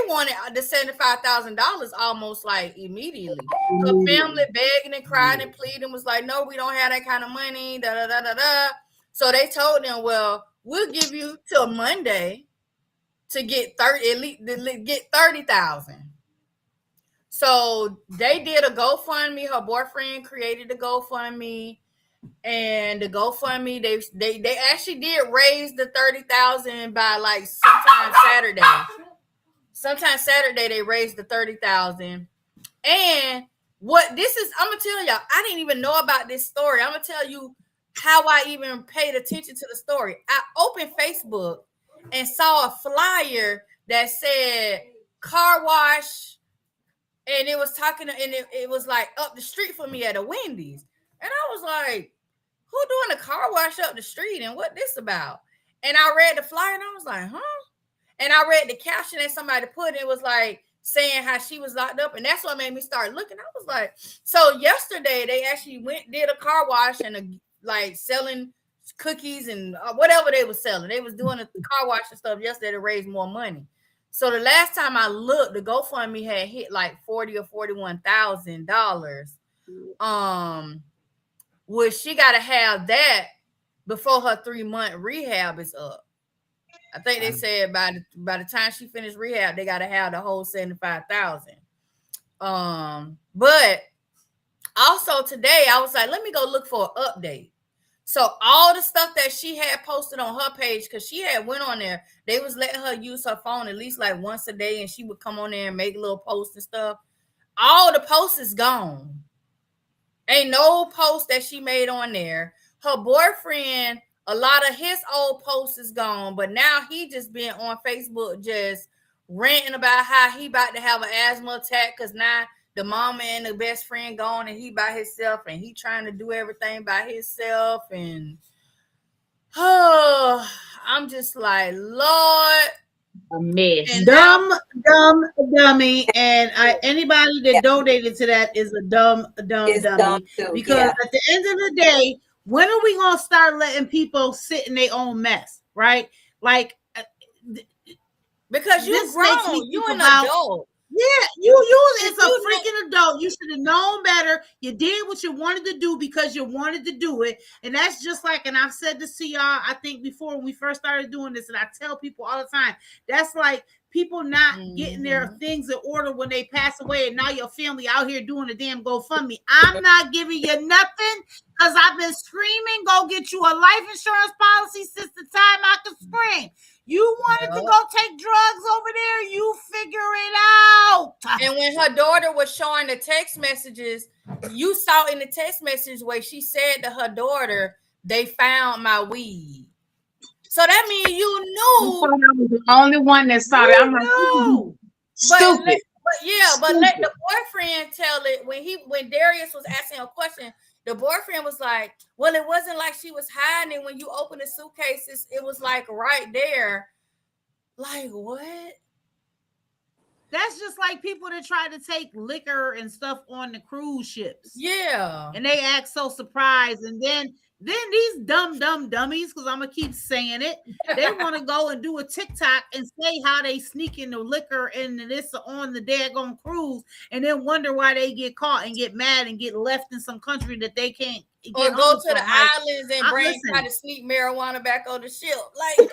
wanted the $75,000 almost like immediately. Her family begging and crying and pleading, was like, no, we don't have that kind of money. Da da da da da. So they told them, well, we'll give you till Monday to get $30,000. So they did a GoFundMe. Her boyfriend created the GoFundMe, and the GoFundMe, they actually did raise the $30,000 by like sometime Saturday they raised the $30,000. And what this is, I'm gonna tell y'all, I didn't even know about this story. I'm gonna tell you how I even paid attention to the story. I opened Facebook and saw a flyer that said car wash, and it was talking, and it was like up the street from me at a Wendy's. And I was like, who doing a car wash up the street, and what this about? And I read the flyer and I was like, huh? And I read the caption that somebody put. It was like saying how she was locked up. And that's what made me start looking. I was like, so yesterday they actually did a car wash and like selling cookies and whatever they were selling. They was doing the car wash and stuff yesterday to raise more money. So the last time I looked, the GoFundMe had hit like $40,000 or $41,000. Which she got to have that before her 3-month rehab is up. I think they said by the time she finished rehab, they got to have the whole $75,000. But also today, I was like, let me go look for an update. So all the stuff that she had posted on her page, because she had went on there, they was letting her use her phone at least like once a day, and she would come on there and make little posts and stuff. All the posts is gone. Ain't no post that she made on there. Her boyfriend, a lot of his old posts is gone, but now he just been on Facebook just ranting about how he about to have an asthma attack because now the mama and the best friend gone and he by himself and he trying to do everything by himself. And I'm just like, Lord, a mess. And Dumb, dummy. And anybody that donated to that is a dumb dummy. Too, Because at the end of the day, when are we going to start letting people sit in their own mess, right? Like, because you grown, you an adult. Yeah, you is a freaking adult. You should have known better. You did what you wanted to do because you wanted to do it. And that's just like, and I've said this to y'all, I think before when we first started doing this, and I tell people all the time, that's like people not getting their things in order when they pass away, and now your family out here doing a damn GoFundMe. I'm not giving you nothing because I've been screaming, go get you a life insurance policy since the time I could scream. You wanted to go take drugs over there, you figure it out. And when her daughter was showing the text messages, you saw in the text message where she said to her daughter, they found my weed. So that means you knew. I was the only one that saw it. I'm like, stupid. But let the boyfriend tell it when Darius was asking a question. The boyfriend was like, well, it wasn't like she was hiding it. When you open the suitcases, it was like right there. Like, what? That's just like people that try to take liquor and stuff on the cruise ships. Yeah. And they act so surprised. And then these dumb dummies, because I'm going to keep saying it, they want to go and do a TikTok and say how they sneak in the liquor and this on the daggone cruise, and then wonder why they get caught and get mad and get left in some country that they can't get or go to from. the islands and try to sneak marijuana back on the ship. Like,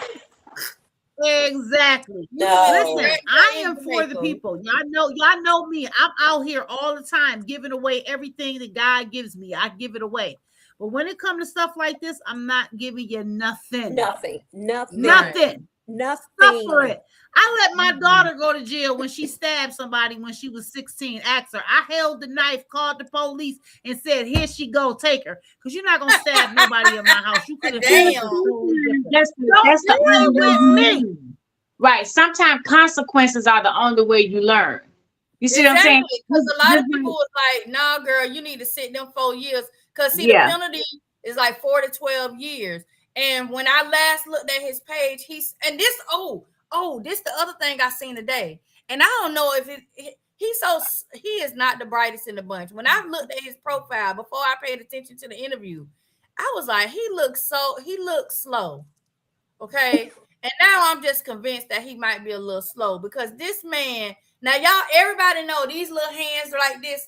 exactly. No. Listen, I am for the people. Y'all know me. I'm out here all the time giving away everything that God gives me. I give it away. But when it comes to stuff like this, I'm not giving you nothing. Nothing. Suffer it. I let my daughter go to jail when she stabbed somebody when she was 16. Asked her. I held the knife, called the police, and said, "Here she go, take her." Because you're not gonna stab nobody in my house. You could have. That's the only way. Me. Right. Sometimes consequences are the only way you learn. You see what I'm saying? Because a lot of people was like, "Nah, girl, you need to sit them 4 years." Because the penalty is like 4 to 12 years. And when I last looked at his page, this the other thing I seen today. And I don't know if he is not the brightest in the bunch. When I looked at his profile before I paid attention to the interview, I was like, he looks slow. Okay. And now I'm just convinced that he might be a little slow because this man, now y'all, everybody know these little hands like this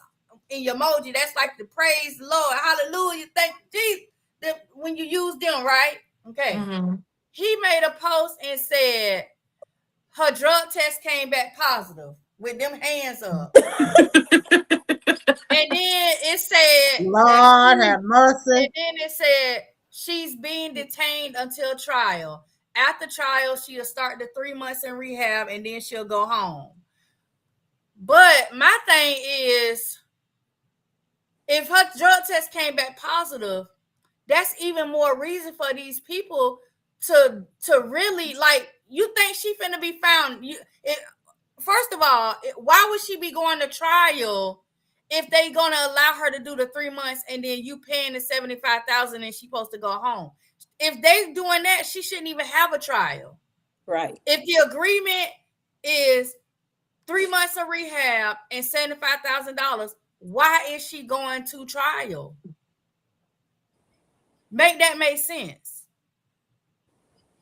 in your emoji, that's like the praise the Lord, hallelujah, thank Jesus. When you use them, right? Okay. Mm-hmm. He made a post and said her drug test came back positive with them hands up. And then it said, Lord have mercy. And then it said she's being detained until trial. After trial, she'll start the 3 months in rehab and then she'll go home. But my thing is, if her drug test came back positive, that's even more reason for these people to really, like, you think she finna be found. First of all, why would she be going to trial if they gonna allow her to do the 3 months and then you paying the $75,000 and she supposed to go home? If they doing that, she shouldn't even have a trial. Right. If the agreement is 3 months of rehab and $75,000, why is she going to trial? Make that make sense.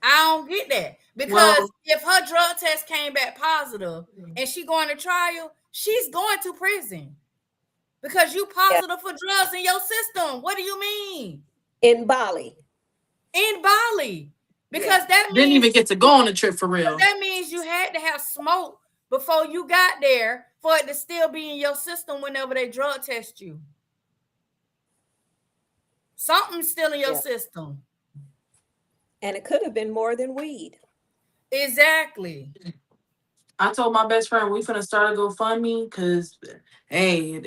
I don't get that. Because if her drug test came back positive and she going to trial, she's going to prison. Because you positive for drugs in your system. What do you mean? In Bali. Because that means didn't even get to go on a trip for real. That means you had to have smoke before you got there for it to still be in your system whenever they drug test you. Something's still in your system. And it could have been more than weed. Exactly. I told my best friend we finna start a GoFundMe because, hey,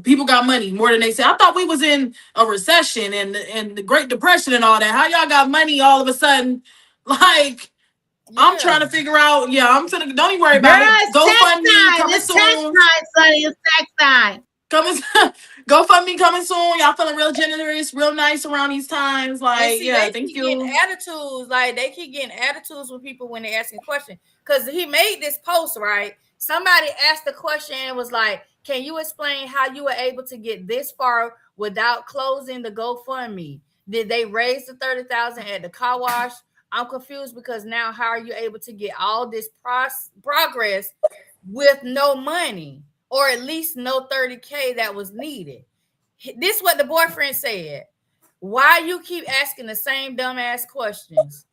people got money more than they say. I thought we was in a recession and the Great Depression and all that. How y'all got money all of a sudden? Like, I'm trying to figure out. Yeah, don't even worry about it. GoFundMe coming soon. It's tax time, Sonny. It's tax time. Coming, GoFundMe coming soon. Y'all feeling real generous, real nice around these times. Like, see, yeah, they thank keep getting you. attitudes. Like they keep getting attitudes with people when they're asking questions. Because he made this post, right? Somebody asked the question and was like, "Can you explain how you were able to get this far without closing the GoFundMe? Did they raise the 30,000 at the car wash? I'm confused because now how are you able to get all this progress with no money, or at least no 30K that was needed?" This is what the boyfriend said. "Why you keep asking the same dumbass questions?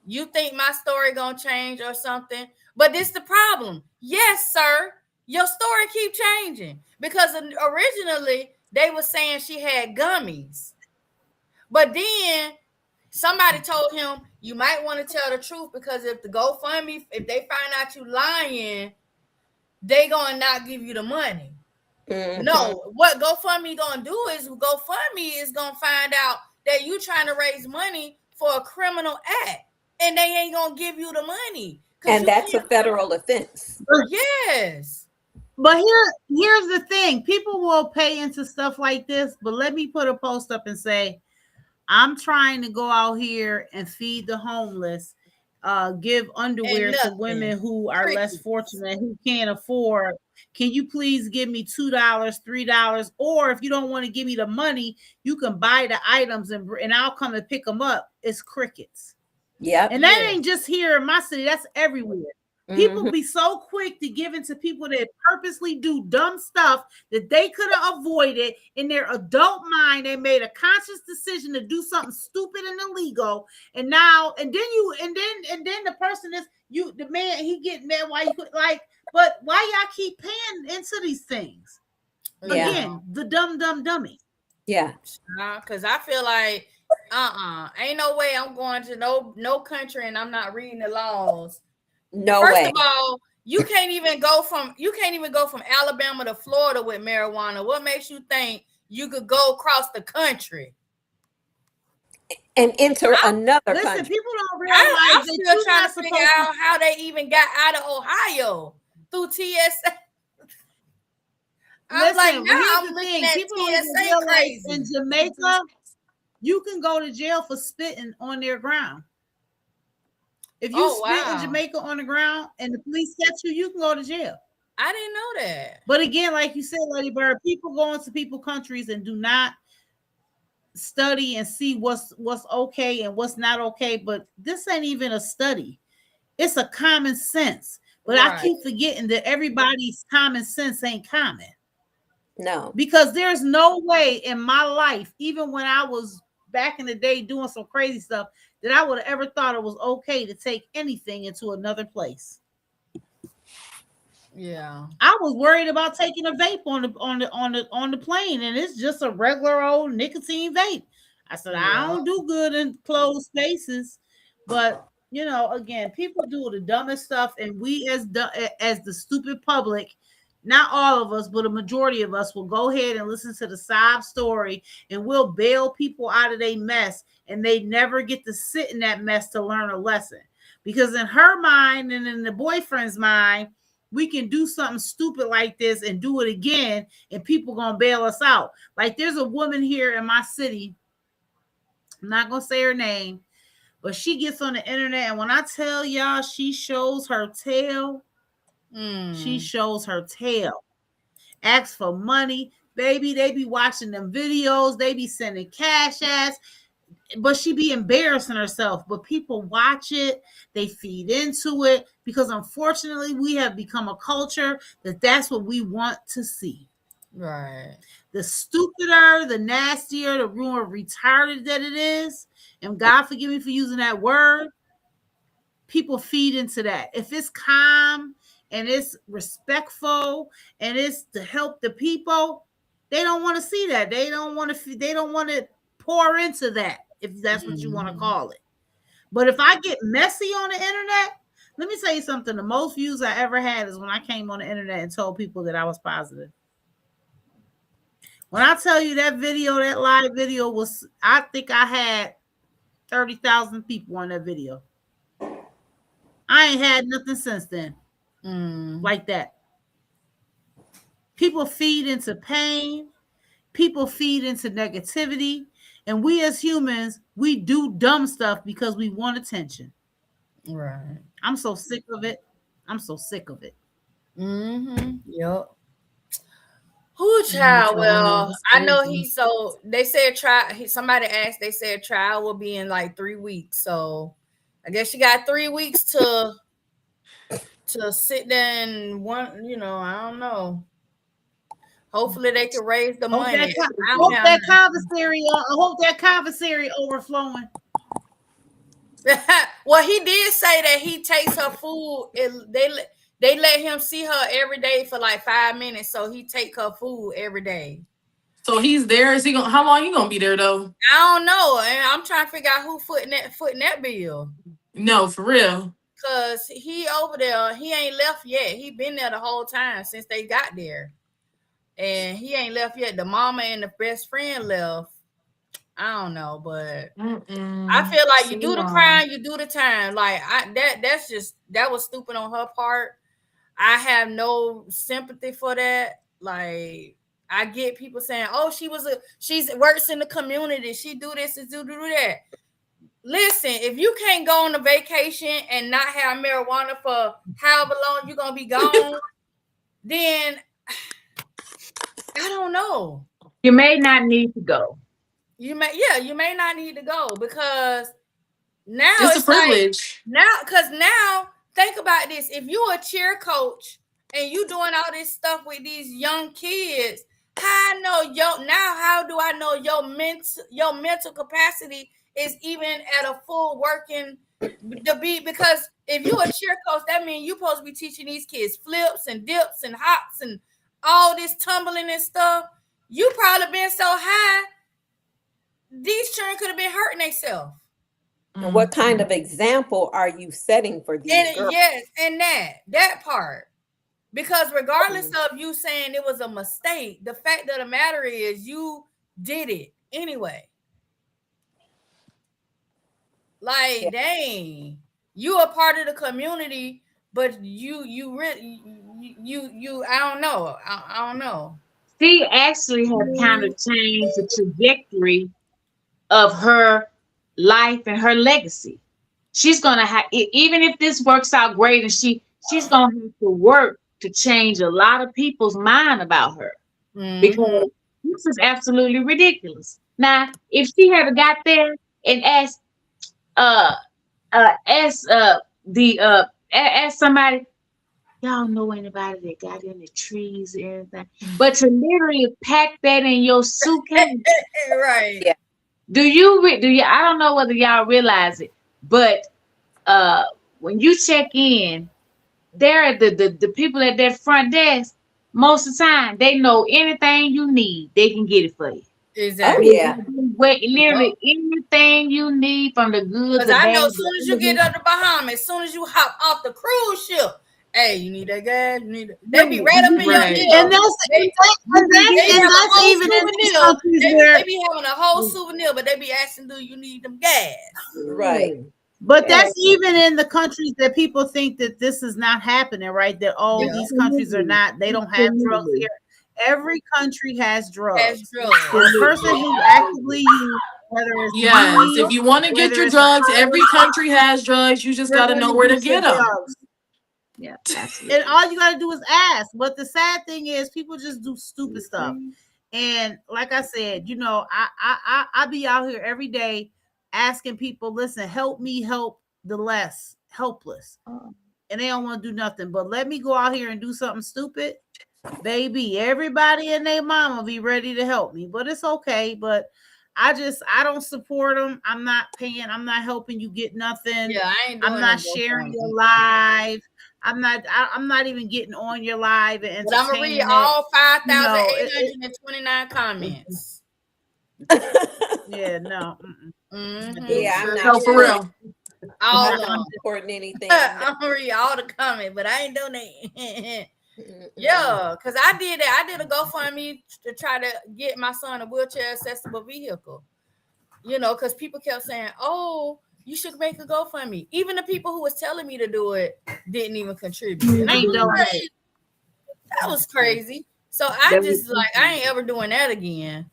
You think my story gonna change or something?" But this the problem. Yes, sir. Your story keep changing because originally they were saying she had gummies, but then somebody told him you might want to tell the truth because if the GoFundMe, if they find out you lying, they gonna not give you the money. Mhm. No, what GoFundMe gonna do is GoFundMe is gonna find out that you trying to raise money for a criminal act, and they ain't gonna give you the money. And that's a federal offense. Yes. But here's the thing: people will pay into stuff like this. But let me put a post up and say, I'm trying to go out here and feed the homeless, give underwear to women who are less fortunate, who can't afford. Can you please give me $2, $3? Or if you don't want to give me the money, you can buy the items and I'll come and pick them up. It's crickets. Yep. And that ain't just here in my city, that's everywhere. People be so quick to give into people that purposely do dumb stuff that they could have avoided in their adult mind. They made a conscious decision to do something stupid and illegal, and then the person is the man. He get mad why you like, but why y'all keep paying into these things? Yeah. Again, the dummy. Yeah. Because I feel like ain't no way I'm going to no country and I'm not reading the laws. No First way. of all, you can't even go from Alabama to Florida with marijuana. What makes you think you could go across the country and enter another listen, country? People don't realize I'm that still you're trying not to figure supposed out how they even got out of Ohio through TSA. I'm like, Listen, now here's I'm the looking thing. at People don't even TSA realize crazy. in Jamaica, you can go to jail for spitting on their ground. If you spit in Jamaica on the ground and the police catch you, you can go to jail. I didn't know that. But again, like you said, Lady Bird, people go into people's countries and do not study and see what's okay and what's not okay. But this ain't even a study. It's a common sense. But I keep forgetting that everybody's common sense ain't common. No. Because there's no way in my life, even when I was back in the day doing some crazy stuff, that I would have ever thought it was okay to take anything into another place. Yeah. I was worried about taking a vape on the plane, and it's just a regular old nicotine vape. I said, I don't do good in closed spaces. But you know, again, people do the dumbest stuff, and we as the stupid public, not all of us, but a majority of us will go ahead and listen to the sob story, and we'll bail people out of their mess, and they never get to sit in that mess to learn a lesson. Because in her mind and in the boyfriend's mind, we can do something stupid like this and do it again, and people gonna bail us out. Like there's a woman here in my city, I'm not gonna say her name, but she gets on the internet, and when I tell y'all she shows her tail, she shows her tail. Asks for money, baby. They be watching them videos, they be sending cash ass, but she be embarrassing herself. But people watch it, they feed into it, because unfortunately we have become a culture that's what we want to see. Right. The stupider, the nastier, the more retarded that it is, and God forgive me for using that word, people feed into that. If it's calm and it's respectful and it's to help the people, they don't want to see that. They don't want to pour into that, if that's what you want to call it. But if I get messy on the internet, let me tell you something. The most views I ever had is when I came on the internet and told people that I was positive. When I tell you that live video was, I think I had 30,000 people on that video. I ain't had nothing since then like that. People feed into pain. People feed into negativity. And we as humans, we do dumb stuff because we want attention. Right. I'm so sick of it. I'm so sick of it. Yep. Who child? Well, I know he's so. They said somebody asked. They said trial will be in like 3 weeks. So I guess you got 3 weeks to sit there and one. You know, I don't know. Hopefully they can raise the money. I hope that conversary overflowing. Well, he did say that he takes her food. They let him see her every day for like 5 minutes, so he take her food every day. So he's there. Is he gonna? How long you gonna be there though? I don't know, and I'm trying to figure out who footing that bill. No, for real. Cause he over there, he ain't left yet. He been there the whole time since they got there, and he ain't left yet. The mama and the best friend left. I don't know, but I feel like you do the crime, you do the time. Like that was stupid on her part. I have no sympathy for that. Like I get people saying, "Oh, she works in the community. She do this and do that." Listen, if you can't go on a vacation and not have marijuana for however long you're gonna be gone, then I don't know. You may not need to go. You may not need to go because now it's a privilege. Like, now think about this. If you're a cheer coach and you doing all this stuff with these young kids, how do I know your mental capacity is even at a full working because if you're a cheer coach, that means you're supposed to be teaching these kids flips and dips and hops and all this tumbling and stuff. You probably been so high, these children could have been hurting themselves. And what kind of example are you setting for these girls? Yes, and that part. Because regardless of you saying it was a mistake, the fact of the matter is you did it anyway. Like, dang, you are part of the community, but you really I don't know. I don't know. She actually has kind of changed the trajectory of her life and her legacy. She's gonna have, even if this works out great, and she's gonna have to work to change a lot of people's mind about her because this is absolutely ridiculous. Now, if she had got there and asked somebody, y'all know anybody that got in the trees or anything, but to literally pack that in your suitcase, right? Yeah. Do you? I don't know whether y'all realize it, but when you check in, there the people at that front desk. Most of the time, they know anything you need, they can get it for you. Exactly. Oh, yeah. Literally anything you need from the goods. Because I know as soon as you get on the Bahamas, as soon as you hop off the cruise ship, hey, you need that gas? They be right up in your deal. And that's even in these countries where they be having a whole souvenir, but they be asking, do you need them gas? Right. But that's even in the countries that people think that this is not happening, right? That these countries are not, they don't have drugs here. Every country has drugs. The person who actively use, whether it's weed, if you want to get your drugs, every country has drugs. You just got to know where to get them. Yeah, and all you got to do is ask. But the sad thing is, people just do stupid stuff. And like I said, you know, I be out here every day asking people, listen, help me help the less helpless. And they don't want to do nothing. But let me go out here and do something stupid. Baby, everybody and their mama be ready to help me. But it's okay. But I don't support them. I'm not paying. I'm not helping you get nothing. Yeah, I'm not sharing your live. I'm not even getting on your live. And I'm gonna read all 5,829 comments. Yeah, no. Yeah, I'm not no, for real. All I'm not supporting anything. I'm gonna read all the comments, but I ain't donating. Yeah, because I did that. I did a GoFundMe to try to get my son a wheelchair accessible vehicle. You know, because people kept saying, "Oh, you should make a GoFundMe." Even the people who was telling me to do it didn't even contribute. That was crazy. So I just like, I ain't ever doing that again.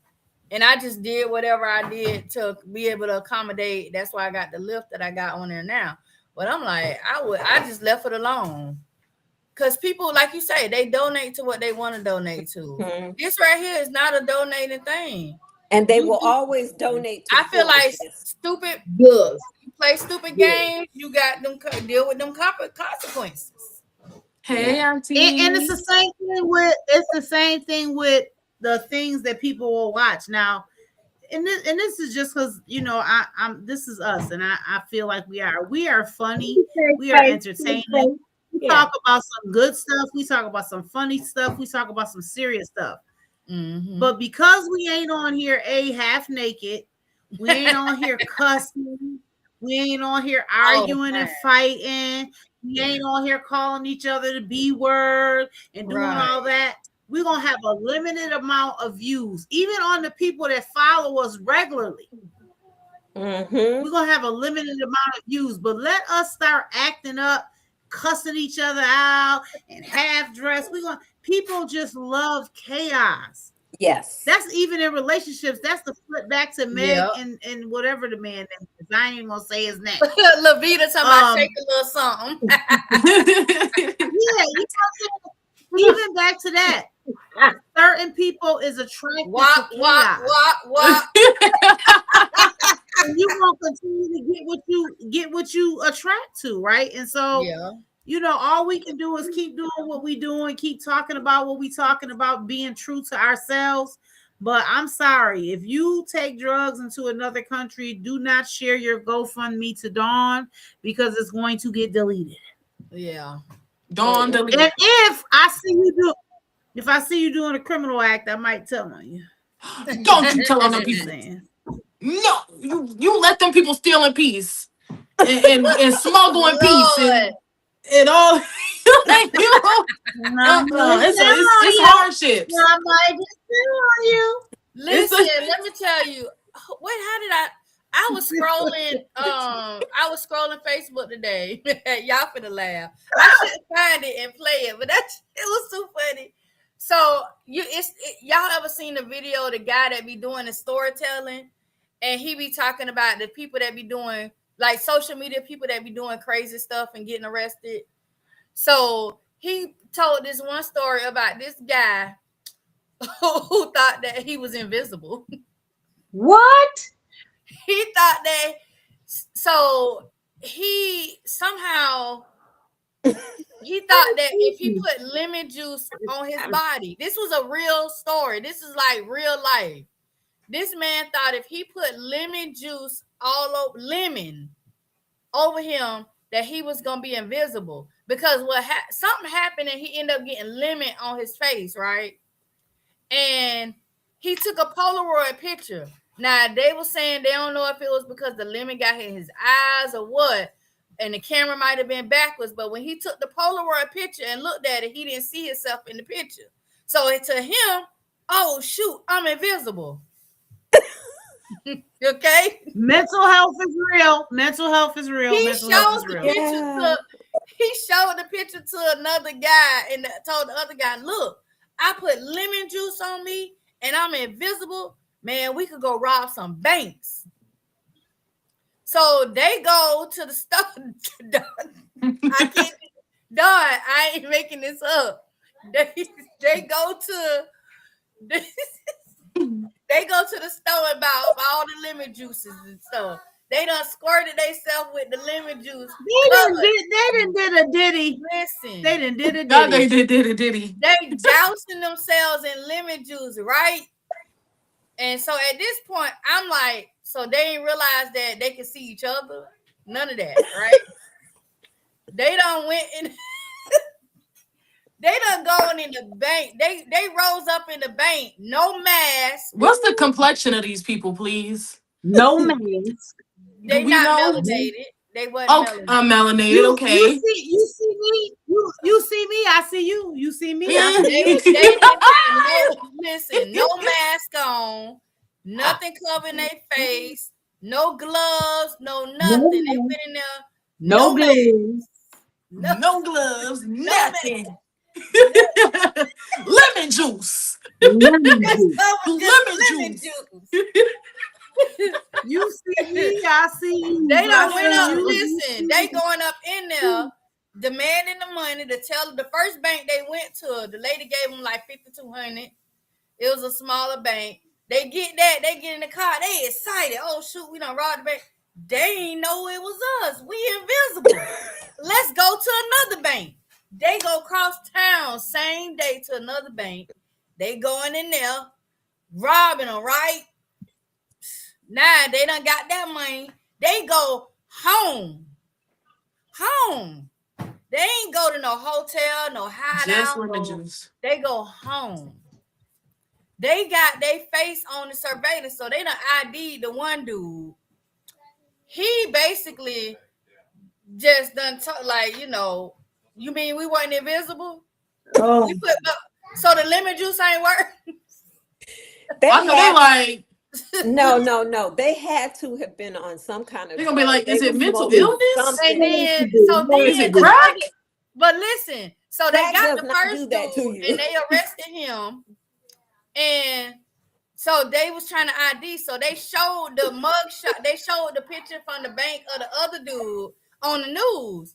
And I just did whatever I did to be able to accommodate. That's why I got the lift that I got on there now. But I'm like, I just left it alone. Because people, like you say, they donate to what they want to donate to. Mm-hmm. This right here is not a donating thing. And they will always donate to I feel like stupid goods. You play stupid games, you got them deal with them consequences. Hey, auntie. And it's the same thing with the things that people will watch now. And this is just because, you know, this is us, and I feel like we are funny, we are entertaining. We talk about some good stuff, we talk about some funny stuff, we talk about some serious stuff. Mm-hmm. But because we ain't on here half naked, we ain't on here cussing, we ain't on here arguing and fighting, we ain't on here calling each other the B word and doing all that. We're going to have a limited amount of views, even on the people that follow us regularly. Mm-hmm. We're going to have a limited amount of views, but let us start acting up, cussing each other out and half dressed. People just love chaos. Yes. That's even in relationships. That's the flip back to Meg and whatever the man name is. I ain't even going to say his name. Lavita talking about shake a little something. Even back to that. Certain people is attracted to chaos. And you won't continue to get what you attract to, right? And so, you know, all we can do is keep doing what we doing, keep talking about what we talking about, being true to ourselves. But I'm sorry, if you take drugs into another country, do not share your GoFundMe to Dawn because it's going to get deleted. Yeah. Dawn deleted. And if I see you doing a criminal act, I might tell on you. Don't you tell on them people. No, you let them people steal in peace and smuggle in peace and all. It's hardships. I might just steal on you. Listen, let me tell you. Wait, how did I was scrolling. I was scrolling Facebook today. Y'all finna laugh. I should find it and play it, but it was too funny. So y'all ever seen the video of the guy that be doing the storytelling, and he be talking about the people that be doing like social media people that be doing crazy stuff and getting arrested. So he told this one story about this guy who thought that he was invisible. What? He thought that, so he somehow he thought that if he put lemon juice on his body, this was a real story. This is like real life. This man thought if he put lemon juice lemon over him, that he was gonna be invisible because something happened and he ended up getting lemon on his face, right? And he took a Polaroid picture. Now they were saying they don't know if it was because the lemon got in his eyes or what, and the camera might have been backwards. But when he took the Polaroid picture and looked at it, he didn't see himself in the picture. So to him, oh shoot, I'm invisible. Okay. Mental health is real. He showed the picture to another guy and told the other guy, look, I put lemon juice on me and I'm invisible. Man, we could go rob some banks. So they go to the store. I ain't making this up. They go to the store and buy all the lemon juices and stuff. They done squirted themselves with the lemon juice. They done did a ditty. Listen. They done did a ditty. God, they did a ditty. They dousing themselves in lemon juice, right? And so at this point, I'm like, so they didn't realize that they could see each other? None of that, right? They done went in. They done gone in the bank. They rose up in the bank. No mask. What's the complexion of these people, please? No mask. They not melanated. They wasn't melanated. Okay. You see me. You see me. I see you. You see me. They didn't have listen, no mask on, nothing covering their face, no gloves, no nothing. They been in there. No gloves. No gloves. Nothing. Lemon juice. Lemon Let's juice. go with this Lemon lemon juice. juice. You see me, I see you. They I don't went see up. you. Listen, they going up in there, demanding the money to tell the first bank they went to. The lady gave them like $5,200. It was a smaller bank. They get that. They get in the car. They excited. Oh shoot, we done robbed the bank. They ain't know it was us. We invisible. Let's go to another bank. They go cross town same day to another bank. They going in there, robbing them, right? Now they done got that money. They go home. Home. They ain't go to no hotel, no hideout. Just lemon juice. They go home. They got their face on the surveillance, so they done ID the one dude. He basically just done like, you mean we weren't invisible? Oh. So the lemon juice ain't working? I know they like. No. They had to have been on some kind of. They're gonna be like, is they it was mental smoking illness? And then, Is it crack? But listen, so they Crack got does the not first do that to dude you. and they arrested him. And so they was trying to ID. So they showed the mug shot. They showed the picture from the bank of the other dude on the news.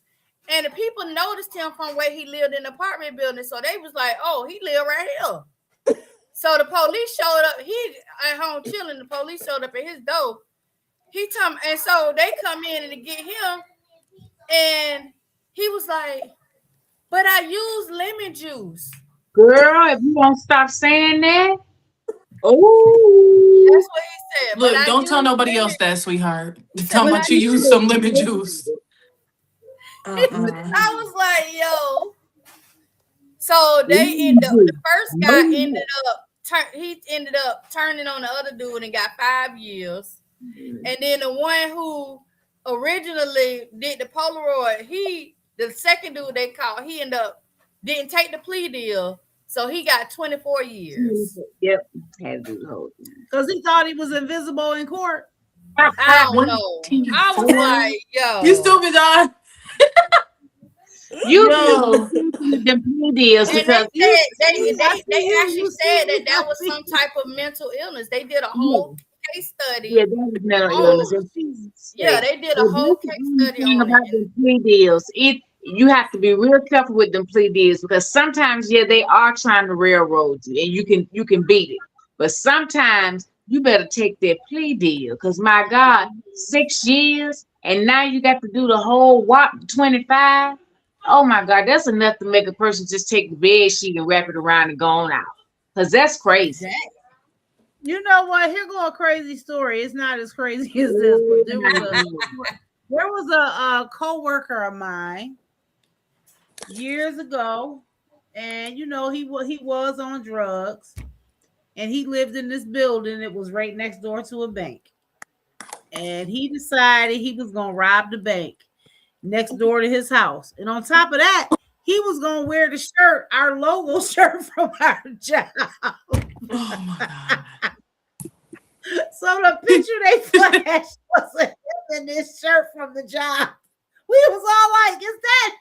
And the people noticed him from where he lived in the apartment building. So they was like, oh, he lived right here. So the police showed up. He at home chilling. The police showed up at his door. And so they come in and get him. And he was like, but I use lemon juice. Girl, if you don't stop saying that, oh, That's what he said. Look, but don't tell nobody else that, sweetheart. Tell but me you use some lemon juice. I was like, yo. So they ended up, the first guy ended up turning on the other dude and got 5 years. And then the one who originally did the Polaroid, the second dude they caught, he didn't take the plea deal. So he got 24 years. Yep. Had to do the whole thing. Because he thought he was invisible in court. I don't know. I was like, yo. You stupid, John. You the plea deals And because they actually said that was some type of mental illness. They did a whole case study. Yeah, that was mental illness. Yeah, they did a whole case study on about it. the plea deals. You have to be real careful with them plea deals because sometimes, they are trying to railroad you, and you can beat it. But sometimes you better take that plea deal because my God, 6 years, and now you got to do the whole 25. Oh my God, that's enough to make a person just take the bed sheet and wrap it around and go on out. Because that's crazy. You know what? Here go a crazy story. It's not as crazy as this, but there was a co-worker of mine years ago, and he was on drugs, and he lived in this building. It was right next door to a bank, and he decided he was gonna rob the bank next door to his house. And on top of that, he was gonna wear the shirt, our logo shirt from our job. Oh my God. So the picture they flashed was of him in this shirt from the job. We was all like, is that?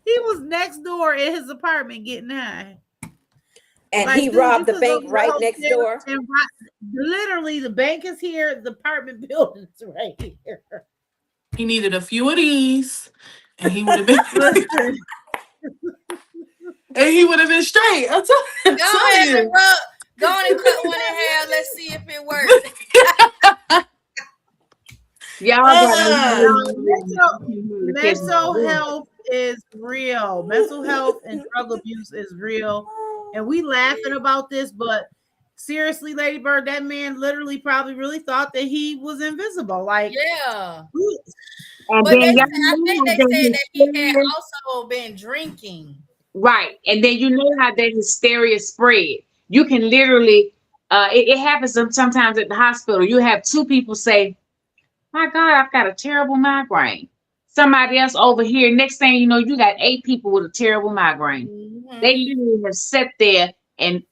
He was next door in his apartment getting high. And he robbed the bank right next door. Literally, the bank is here. The apartment building's right here. He needed a few of these, and he would have been. And he would have been straight. I'm telling you. Go on and cut one in half. Let's see if it works. Mental health is real. Mental health and drug abuse is real. And we laughing about this, but seriously, Lady Bird, that man literally probably really thought that he was invisible. Like, yeah. And but then I think they said that he had also been drinking. Right. And then you know how that hysteria spread. You can literally, it happens sometimes at the hospital. You have 2 people say, my God, I've got a terrible migraine. Somebody else over here. Next thing you know, you got 8 people with a terrible migraine. Mm-hmm. They literally have sat there and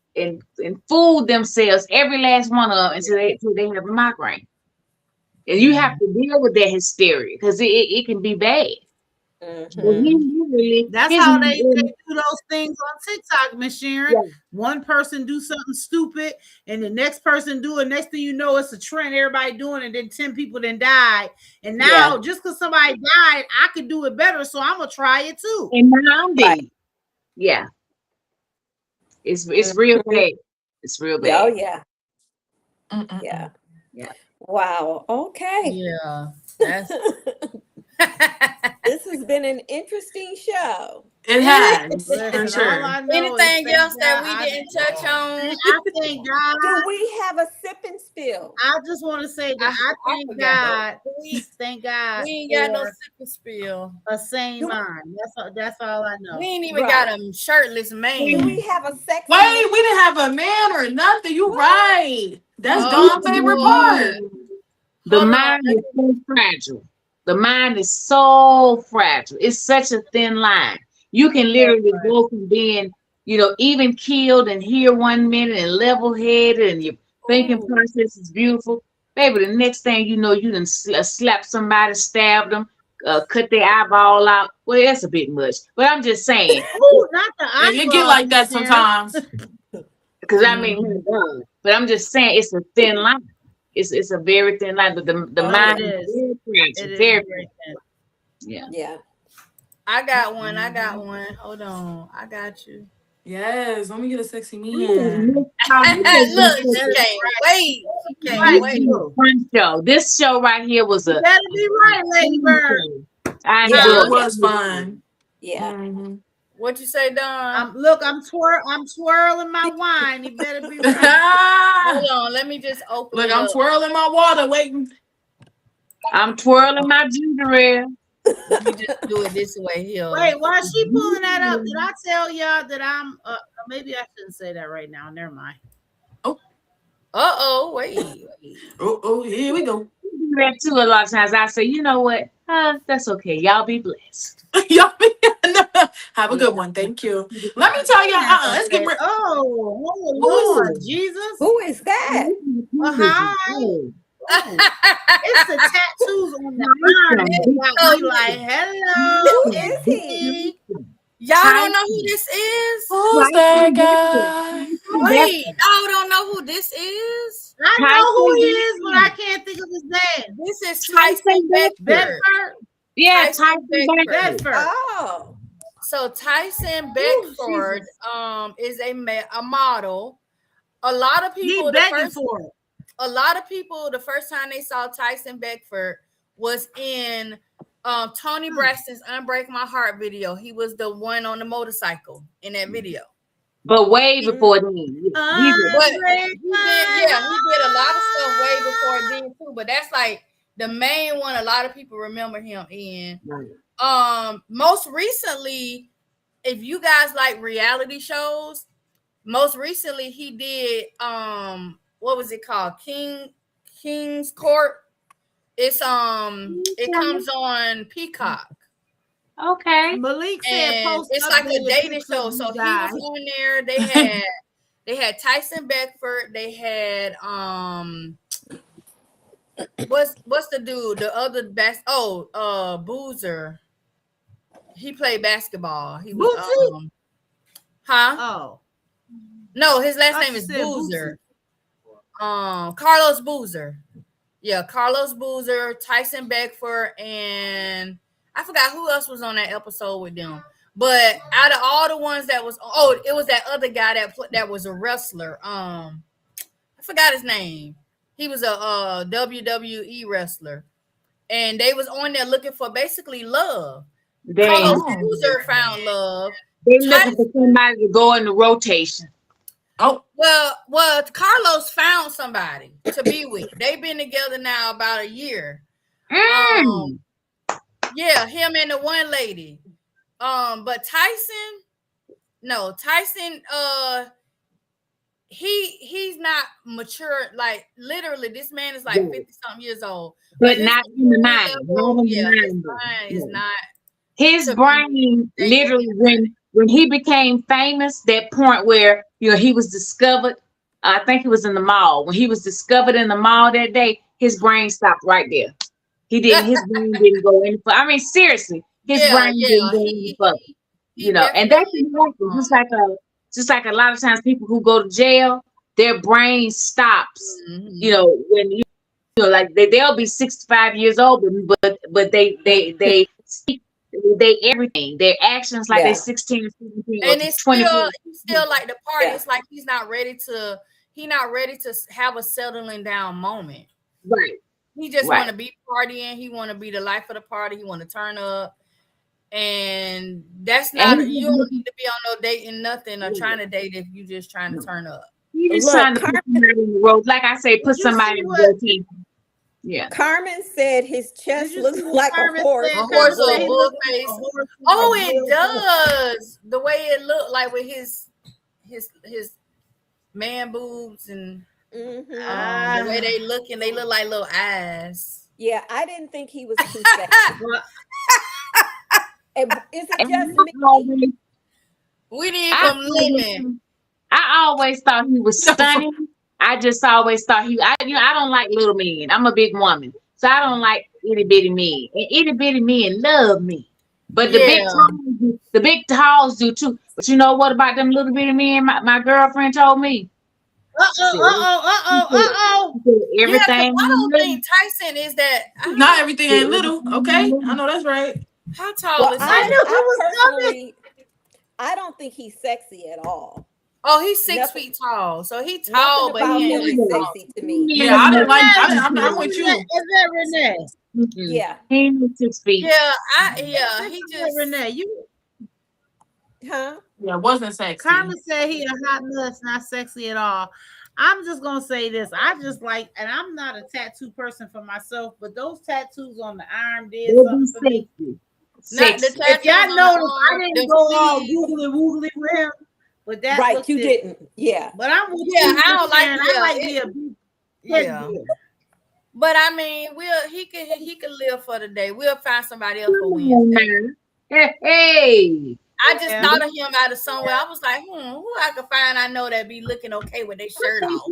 fooled themselves, every last one of them, until they have a migraine. And you have to deal with that hysteria because it can be bad. But he literally, That's his how they name- do those things on TikTok, Miss Sharon. Yeah. One person do something stupid, and the next person do it. Next thing you know, it's a trend. Everybody doing it. Then 10 people then died. And now, just because somebody died, I could do it better. So I'm gonna try it too. and now I'm dead. Yeah, it's real bad. It's real bad. Oh yeah. Mm-mm. Yeah. Yeah. Wow. Okay. Yeah. That's This has been an interesting show. It has, Listen, for all sure. I know is anything thank else that God we didn't touch on? I thank God. Do we have a sip and spill? I just want to say that I thank forgot. God. Thank God. We ain't got no for sip and spill. a sane mind. That's all I know. We ain't even Right. got a shirtless Do man. we have a sexy? Wait, we didn't have a man or nothing. You right. That's Oh, Dawn's favorite part. The Hold on. mind is so fragile. The mind is so fragile. It's such a thin line. You can literally go from being, even killed and here one minute and level-headed and your thinking process is beautiful. Baby, the next thing you know, you done slap somebody, stabbed them, cut their eyeball out. Well, that's a bit much. But I'm just saying. Ooh, not the And it get like that sometimes. Because but I'm just saying it's a thin line. It's a very thin line. But the mind it is is. very It fragile. is Very very thin. yeah. Yeah. I got one. Hold on. I got you. Yes, let me get a sexy man. Look, she can't wait. She can't wait. Fun show. This show right here was a Better be right, Lady Bird. I Yeah. enjoyed It was fun. Yeah. Mhm. What you say, Don? I'm twirling my wine. You better be right. Hold on. Let me just open Look, it I'm up. twirling my water, waiting. I'm twirling my ginger ale. Let me just do it this way here. Wait, while she pulling that up, did I tell y'all that I'm maybe I shouldn't say that right now. Never mind. Uh-oh. Wait. Oh, here we go. I do that too a lot of times. I say, you know what? That's okay. Y'all be blessed. Y'all have a good one. Thank you. Let me tell y'all. Let's get rid. Oh Lord, Jesus. Who is that? Hi. It's the tattoos on the arm. It got me like, hello. Who is he? Y'all don't know who this is? Who's that guy? Wait, y'all don't know who this is? I know who he is, but I can't think of his name. This is Tyson Beckford. Bedford. Yeah, Tyson Tyson Beckford. Beckford. Bedford. Oh. So Tyson Beckford is a model. A lot of He people begging for it. the first time they saw Tyson Beckford was in Tony Braxton's Unbreak My Heart video. He was the one on the motorcycle in that video. But way before then. He did. But he did a lot of stuff way before then too. But that's like the main one a lot of people remember him in. Most recently, if you guys like reality shows, most recently he did what was it called? King's Court. It's it comes on Peacock. Okay. Malik said And post it's like a updated dating pictures show. of So you he guys. was on there. They had Tyson Beckford. They had what's the dude? The other best Boozer. He played basketball. He was Bootsy? Oh. No, his last I name is said Boozer. Carlos Boozer. Yeah, Carlos Boozer, Tyson Beckford, and I forgot who else was on that episode with them. But out of all the ones that was, it was that other guy that was a wrestler. I forgot his name. He was a WWE wrestler, and they was on there looking for basically love. Carlos Boozer found love. They looking for somebody to go in the rotation. Oh, well, Carlos found somebody to be with. They've been together now about a year. Yeah, him and the one lady. But Tyson, he's not mature. Like literally, this man is like 50-something years old. But not in the mind. His mind is not. His brain literally when he became famous, that point where he was discovered. I think he was in the mall. When he was discovered in the mall that day, his brain stopped right there. He didn't. His brain didn't go any further. I mean, seriously, his Yeah, brain yeah. didn't go any further. He And that's definitely exactly just like a lot of times people who go to jail, their brain stops. Mhm. When like they'll be 65 years old, but they speak, they everything, their actions like they're Yeah. 16 or 17 or And it's 24. still like the party. Yeah. It's like he's not ready to have a settling down moment. Right, He just right. want to be partying. He want to be the life of the party. He want to turn up. And that's And not, he's you just don't looking, need to be on no dating nothing or trying to date if you just trying to turn up. he's just Look, trying to put somebody in the road. Like I say, Did put you see somebody in the what? rotation. Yeah. Carmen said his Did chest you looks see what like a Carmen horse said? A with Carmen horse said or a he bull. bull looked like a face. horse with a Oh, it bull butt. does. The way it looked like with his man boobs and Hmm. the way Ah, they look like little eyes. Yeah, I didn't think he was too sexy. well, And is it And just I me? always, We need I some lemon. always, I always thought he was stunning. I just always thought I don't like little men. I'm a big woman, so I don't like itty bitty men. And itty bitty men love me, but Yeah. the big talls do too. But you know what about them little bitty men? My girlfriend told me. She said Yeah, because everything. I don't think Tyson is that. Not everything ain't little. Okay, I know that's right. How tall Well, is I he? knew it I was coming. personally, I don't think he's sexy at all. Oh, he's 6 Nothing, feet tall. So he tall, nothing but about he ain't him like is tall. sexy to me. Yeah, I didn't like. Renee, I'm with you. is that Renee? Yeah. He ain't no 6 feet. Yeah, Listen he to just Renee. You Huh? Yeah, wasn't sexy. Carmen said he a hot nuts, not sexy at all. I'm just gonna say this. I just like, and I'm not a tattoo person for myself, but those tattoos on the arm did They'll be something for me. not the sexy. If tattoos y'all on the notice, I arm, didn't the go all sleeve. googly woogly with him, but that Right, looked you it. didn't. Yeah. But I'm with Yeah, you, I don't like. Sharon. I Yeah, like me a big teddy yeah. bear. But I mean, he could live for the day. We'll find somebody else for Come on Wednesday. now. Hey. I just Yeah. thought of him out of somewhere. I was like, who I could find I know that be looking okay with their shirt off.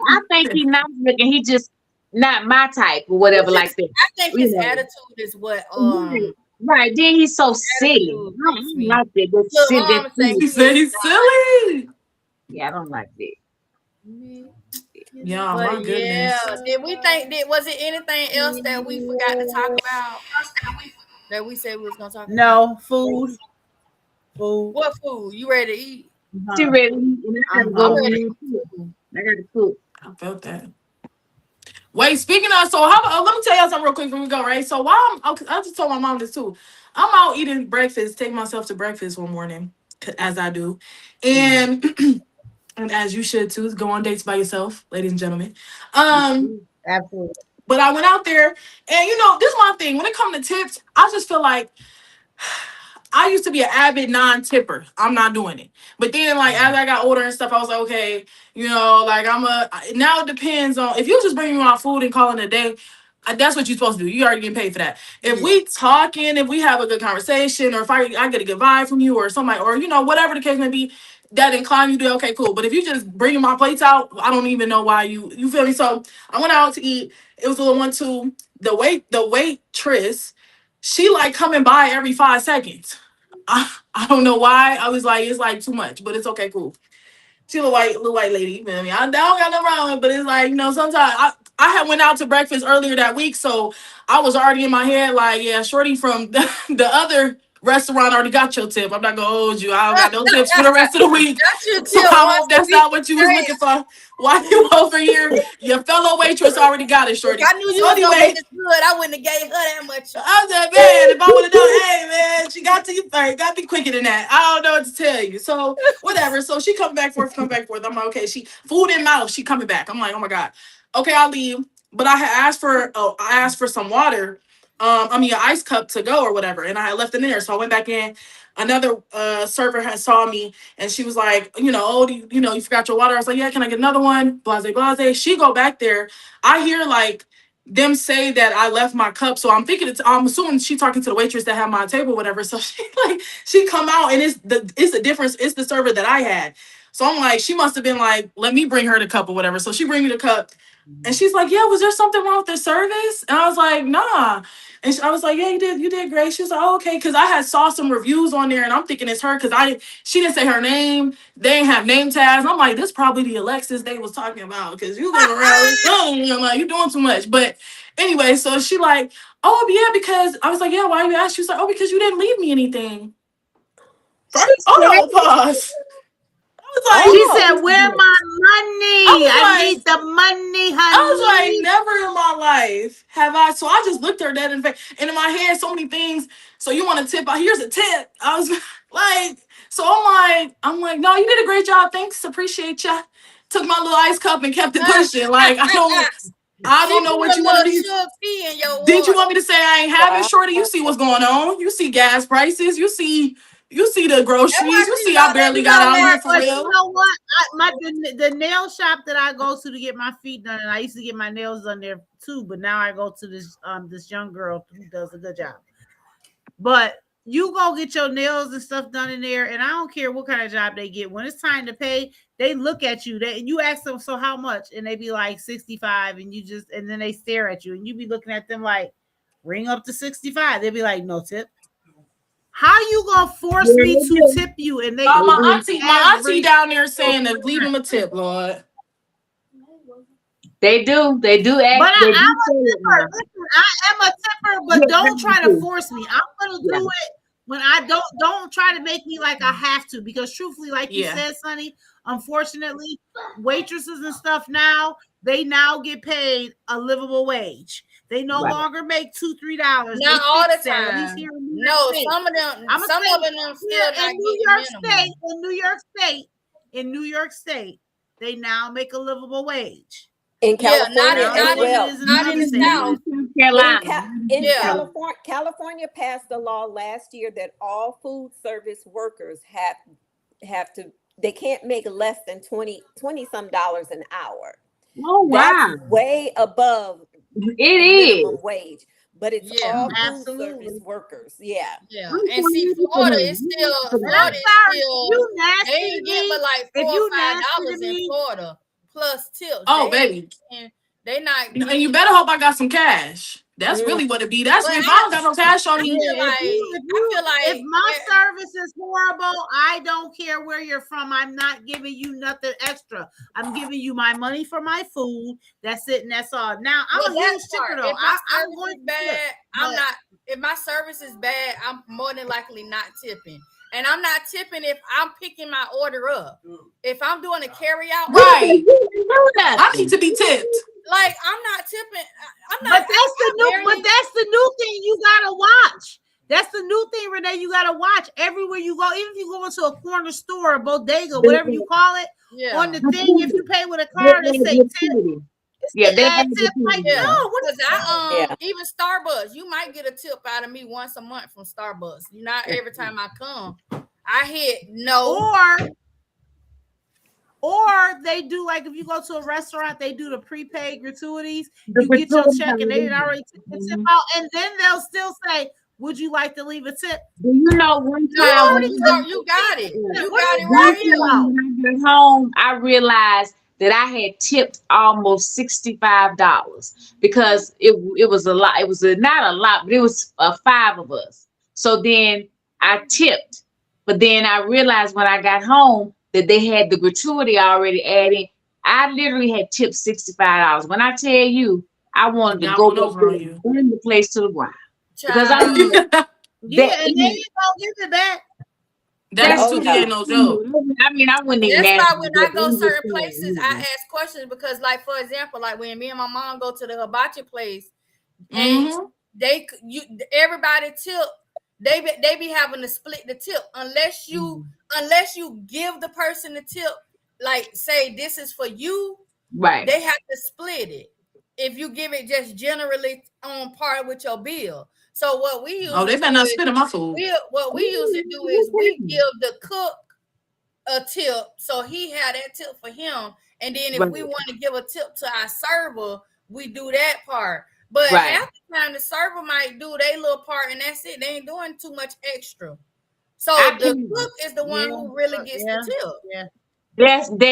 I think he nice looking. He just not my type or whatever like that. I think You his know. attitude is what Right. Then he's so silly. attitude I makes don't me. like that. That Look, silly. my That mama say He he said is he's silly. Yeah, I don't like that. Yeah, my But goodness. yeah, did we think that was it anything else that we forgot to talk about that we said we was gonna talk about? No food. Food. What food? You ready to eat? She ready. And I gotta I'm go hungry. in and cook. I gotta cook. I felt that. Wait, speaking of, so let me tell y'all something real quick before we go, right? So I just told my mom this too. I'm out eating breakfast, take myself to breakfast one morning, as I do. And and as you should too, go on dates by yourself, ladies and gentlemen. Absolutely. But I went out there, and this is my thing. When it comes to tips, I just feel like I used to be an avid non-tipper. I'm not doing it. But then, like, as I got older and stuff, I was like, okay, like now it depends on, if you just bring me my food and calling it a day, that's what you're supposed to do. You already getting paid for that. If we talking, if we have a good conversation, or if I get a good vibe from you or somebody, or, whatever the case may be, that incline you to, okay, cool. But if you just bringing my plates out, I don't even know why you feel me? So I went out to eat. It was a little 1-2. The waitress, she like coming by every 5 seconds. I don't know why. I was like, it's like too much, but it's okay, cool. She a little white lady, you feel me? I don't got no wrong with it, but it's like, sometimes I had went out to breakfast earlier that week, so I was already in my head like, yeah, shorty from the other restaurant already got your tip. I'm not gonna hold you. I don't got no tips for the rest of the week. That's your So tip I once hope that's a not week. what you was looking for. Why you over here? Your fellow waitress already got it, shorty. If I knew you So was gonna anyway, make it good, I wouldn't have gave her that much. I was like, man, if I would have known, hey, man, she got to you first. Got to be quicker than that. I don't know what to tell you. So, whatever. So, she come back forth. I'm like, okay, food in mouth. She coming back. I'm like, oh, my God. Okay, I'll leave. But I asked for some water. An ice cup to go or whatever. And I had left it in there. So, I went back in. Another server had saw me. And she was like, oh, you forgot your water. I was like, yeah, can I get another one? Blase, blase. She go back there. I hear, like, them say that I left my cup, so I'm assuming she talking to the waitress that had my table, whatever. So she come out and it's the difference. It's the server that I had. So I'm like, she must have been like, let me bring her the cup or whatever. So she bring me the cup. And she's like, yeah, was there something wrong with the service? And I was like, nah. And I was like, yeah, you did great. She was like, oh, okay. Because I had saw some reviews on there and I'm thinking it's her because she didn't say her name. They didn't have name tags. I'm like, this probably the Alexis they was talking about because you going around, I'm like, you're doing too much. But anyway, so she like, oh, yeah, because I was like, yeah, why you asked? She was like, oh, because you didn't leave me anything. Oh, no, pause. She said, where my money? I need the money, honey. I was like, never in my life have I. So I just looked her dead in the face. And in my head, so many things. So you want a tip? Here's a tip. I was like, so I'm like, no, you did a great job. Thanks. Appreciate ya. Took my little ice cup and kept it pushing. Like, I don't know what you want to do. Did you want me to say I ain't having, Shorty? You see what's going on. You see gas prices. You see the groceries. You see I barely got out here for real. You know what? The nail shop that I go to get my feet done, and I used to get my nails done there too, but now I go to this young girl who does a good job. But you go get your nails and stuff done in there, and I don't care what kind of job they get. When it's time to pay, they look at you. You ask them, so how much? And they be like 65, and then they stare at you, and you be looking at them like, ring up to 65. They be like, no tip. How you gonna force me to tip you? And my auntie down there saying to leave them a tip, Lord. They do. But I am a tipper, but don't try to force me. I'm gonna do it when I don't try to make me like I have to, because truthfully, like you said, Sonny, unfortunately, waitresses and stuff now, they now get paid a livable wage. They no longer make $2-3. Not all the time. No, some of them still not getting in New York State, they now make a livable wage. In California, not in the South. California passed a law last year that all food service workers have to. They can't make less than $20 some an hour. Oh wow! That's way above minimum wage, but it's all food service workers. Yeah. And see, Florida is still. They ain't getting but like $4 or $5 in Florida plus tips. Oh, baby. They not. And you better hope I got some cash. That's really what it be. That's if I don't got no cash on me. I feel like if my service is horrible, I don't care where you're from. I'm not giving you nothing extra. I'm giving you my money for my food. That's it, and that's all. Now I'm a huge tipper though. I'm going bad. If my service is bad, I'm more than likely not tipping. And I'm not tipping if I'm picking my order up. If I'm doing a carry out, right? I need to be tipped. Like I'm not tipping. But that's the new thing you gotta watch. That's the new thing, Renee. You gotta watch everywhere you go. Even if you go into a corner store, a bodega, whatever you call it, on the thing, if you pay with a card, they say tip. Even Starbucks, you might get a tip out of me once a month from Starbucks. Not every time I come, I hit no. Or they do, like if you go to a restaurant, they do the prepaid gratuities. You get your check and they already took the tip out, and then they'll still say, "Would you like to leave a tip?" You know, one time you got it. You got it right here. When I got home, I realized that I had tipped almost $65 because it was a lot. It was not a lot, but it was 5 of us. So then I tipped, but then I realized when I got home that they had the gratuity already added. I literally had tipped $65. When I tell you, I wanted to go burn the place to the ground. Because and then you don't give it back. That's too bad, no joke. I mean, I wouldn't even. That's why when I go certain places, I ask questions because, like, for example, like when me and my mom go to the hibachi place, and everybody tip. They be having to split the tip unless you give the person the tip, like say this is for you, right? They have to split it. If you give it just generally on par with your bill. So what we use? They better not spit in my food. What we usually do is we give the cook a tip, so he had that tip for him, and then if we want to give a tip to our server, we do that part. But half the time, the server might do their little part, and that's it. They ain't doing too much extra. So the cook is the one who really gets the tip.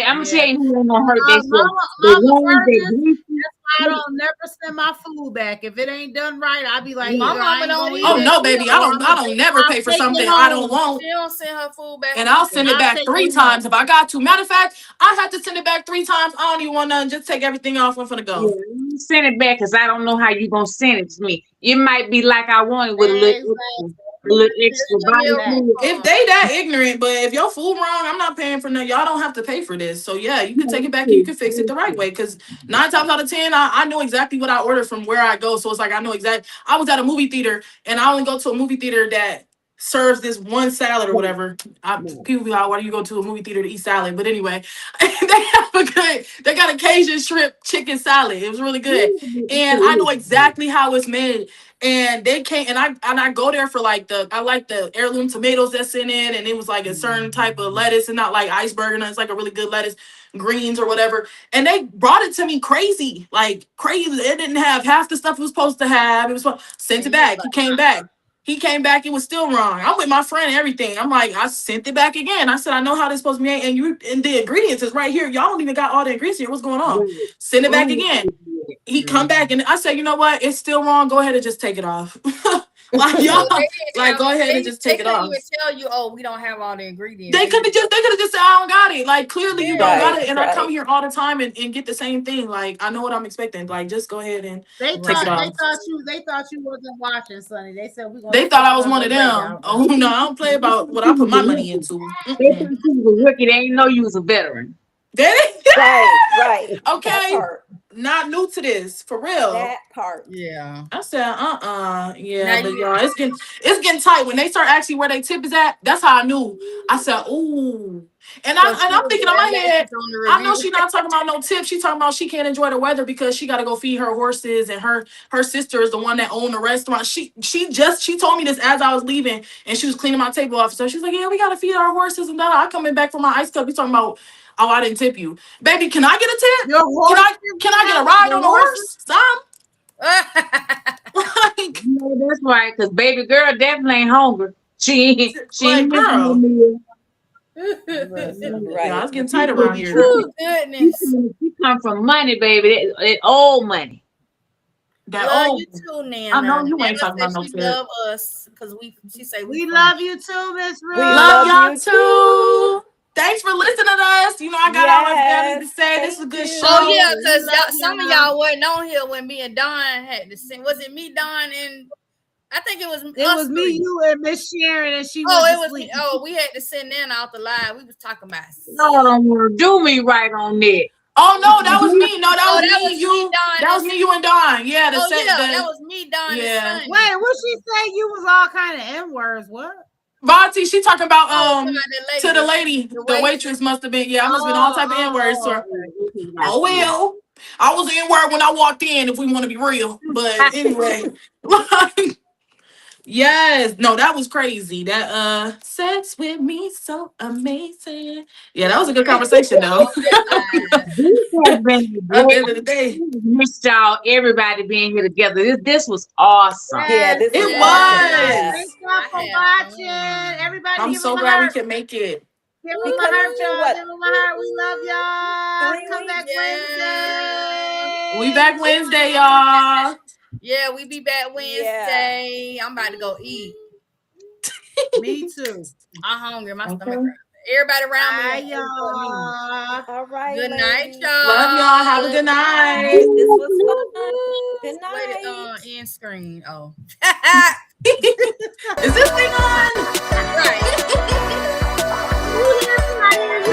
I'm saying who ain't gonna hurt themselves. The ones that I don't never send my food back. If it ain't done right, I'll be like, My either I mama ain't don't gonna eat either. Oh it, no, baby. I don't never I'll pay for take it something I don't home. want. She don't send her food back. And I'll send it I'll back take 3 it times home. if I got to. Matter of fact, I have to send it back 3 times. I don't even want nothing. Just take everything off. I'm finna go. Yeah, send it back because I don't know how you gonna send it to me. It might be like I wanted with a little extra body. If they that ignorant, but if your food wrong, I'm not paying for nothing. Y'all don't have to pay for this. So yeah, you can take it back and you can fix it the right way. Because 9 times out of 10, I know exactly what I ordered from where I go. So it's like I know exactly. I was at a movie theater and I only go to a movie theater that serves this one salad or whatever. People be like, why do you go to a movie theater to eat salad? But anyway, they got a Cajun shrimp chicken salad. It was really good. And I know exactly how it's made. And they came and I go there for like I like the heirloom tomatoes that's in it, and it was like a certain type of lettuce and not like iceberg, and it's like a really good lettuce, greens or whatever. And they brought it to me crazy, like crazy. It didn't have half the stuff it was supposed to have. It was sent it back. He came back. It was still wrong. I'm with my friend and everything. I'm like, I sent it back again. I said, I know how this supposed to be made, and the ingredients is right here. Y'all don't even got all the ingredients here. What's going on? Send it back again. He come back and I said, you know what? It's still wrong. Go ahead and just take it off. Like y'all, like go ahead and just take it off. They couldn't even tell you, oh, we don't have all the ingredients. They could have just said, I don't got it. Like clearly you don't got it. And Right. I come here all the time and get the same thing. Like I know what I'm expecting. Like just go ahead and They take it off. thought you wasn't watching, Sonny. They said They thought I was one of them. Oh no, I don't play about what I put my money into. They thought you was a rookie. They didn't know you was a veteran. Right. Okay. That part. Not new to this, for real. That part. Yeah. I said, yeah, Now but you- y'all, it's getting tight. When they start asking where they tip is at, that's how I knew. I said, ooh. And I'm thinking in my head, I know she's not talking about no tip. She talking about she can't enjoy the weather because she got to go feed her horses, and her sister is the one that owned the restaurant. She told me this as I was leaving, and she was cleaning my table off. So she's like, yeah, we got to feed our horses and that. I coming back from my ice cup. We talking about, oh, I didn't tip you, baby. Can I get a tip? Can I get a ride on the horse? Like, No, that's right, because baby girl definitely ain't hungry. She like, ain't girl. meal. Right. Yeah, it's getting tight around here. Oh, goodness. She come from money, baby. That old money. That Love old, you too, Nana. I know you ain't Nana talking about said no she tip. love us because she say We love you too, Miss Rose. We Love y'all you too. Thanks for listening to us. You know, I got all my family to Yes, say this is a thank good you. show. Oh yeah, We because love some of y'all. y'all wasn't on here when me and Don had to sing. Was it me, Don, and I think it was It us was me, three. you, and Miss Sharon, and she Oh, went it to was sleep. me. Oh, we had to send in out the live. We was talking about. Y'all don't want to do me right on that. Oh no, that was me. No, that Oh, was that me. was You. me, Don, That was and me. You and Don. Yeah. Oh yeah, that was me, Don, Yeah. and Sonny. Wait, what she say? You was all kind of N words. What? Vontae, she talking about Oh, to the lady. The waitress must have been. Yeah, I must have been all type of N words. Oh well, I was N word when I walked in. If we want to be real, but anyway, like. Yes, no, that was crazy. That sex with me so amazing. Yeah, that was a good conversation though. This has been At the end of the day, missed y'all, everybody being here together. This was awesome. Yeah, this It is was. awesome. Thanks y'all for watching. Everybody, I'm give so them a glad we heart. can make it. Give them a Because heart, it's y'all. what? Give them a heart. We love y'all. 3 Come back weeks? Wednesday. We back Wednesday, y'all. Yeah, we be back Wednesday. I'm about to go eat. Me too. I'm hungry. My Okay. stomach hurt. Everybody around Bye, me. y'all. All right. Good night, ladies. y'all. Love y'all. Have a good night. This was fun. Good Wait, night. end screen. Oh. Is this thing on? Right. Ooh, there's somebody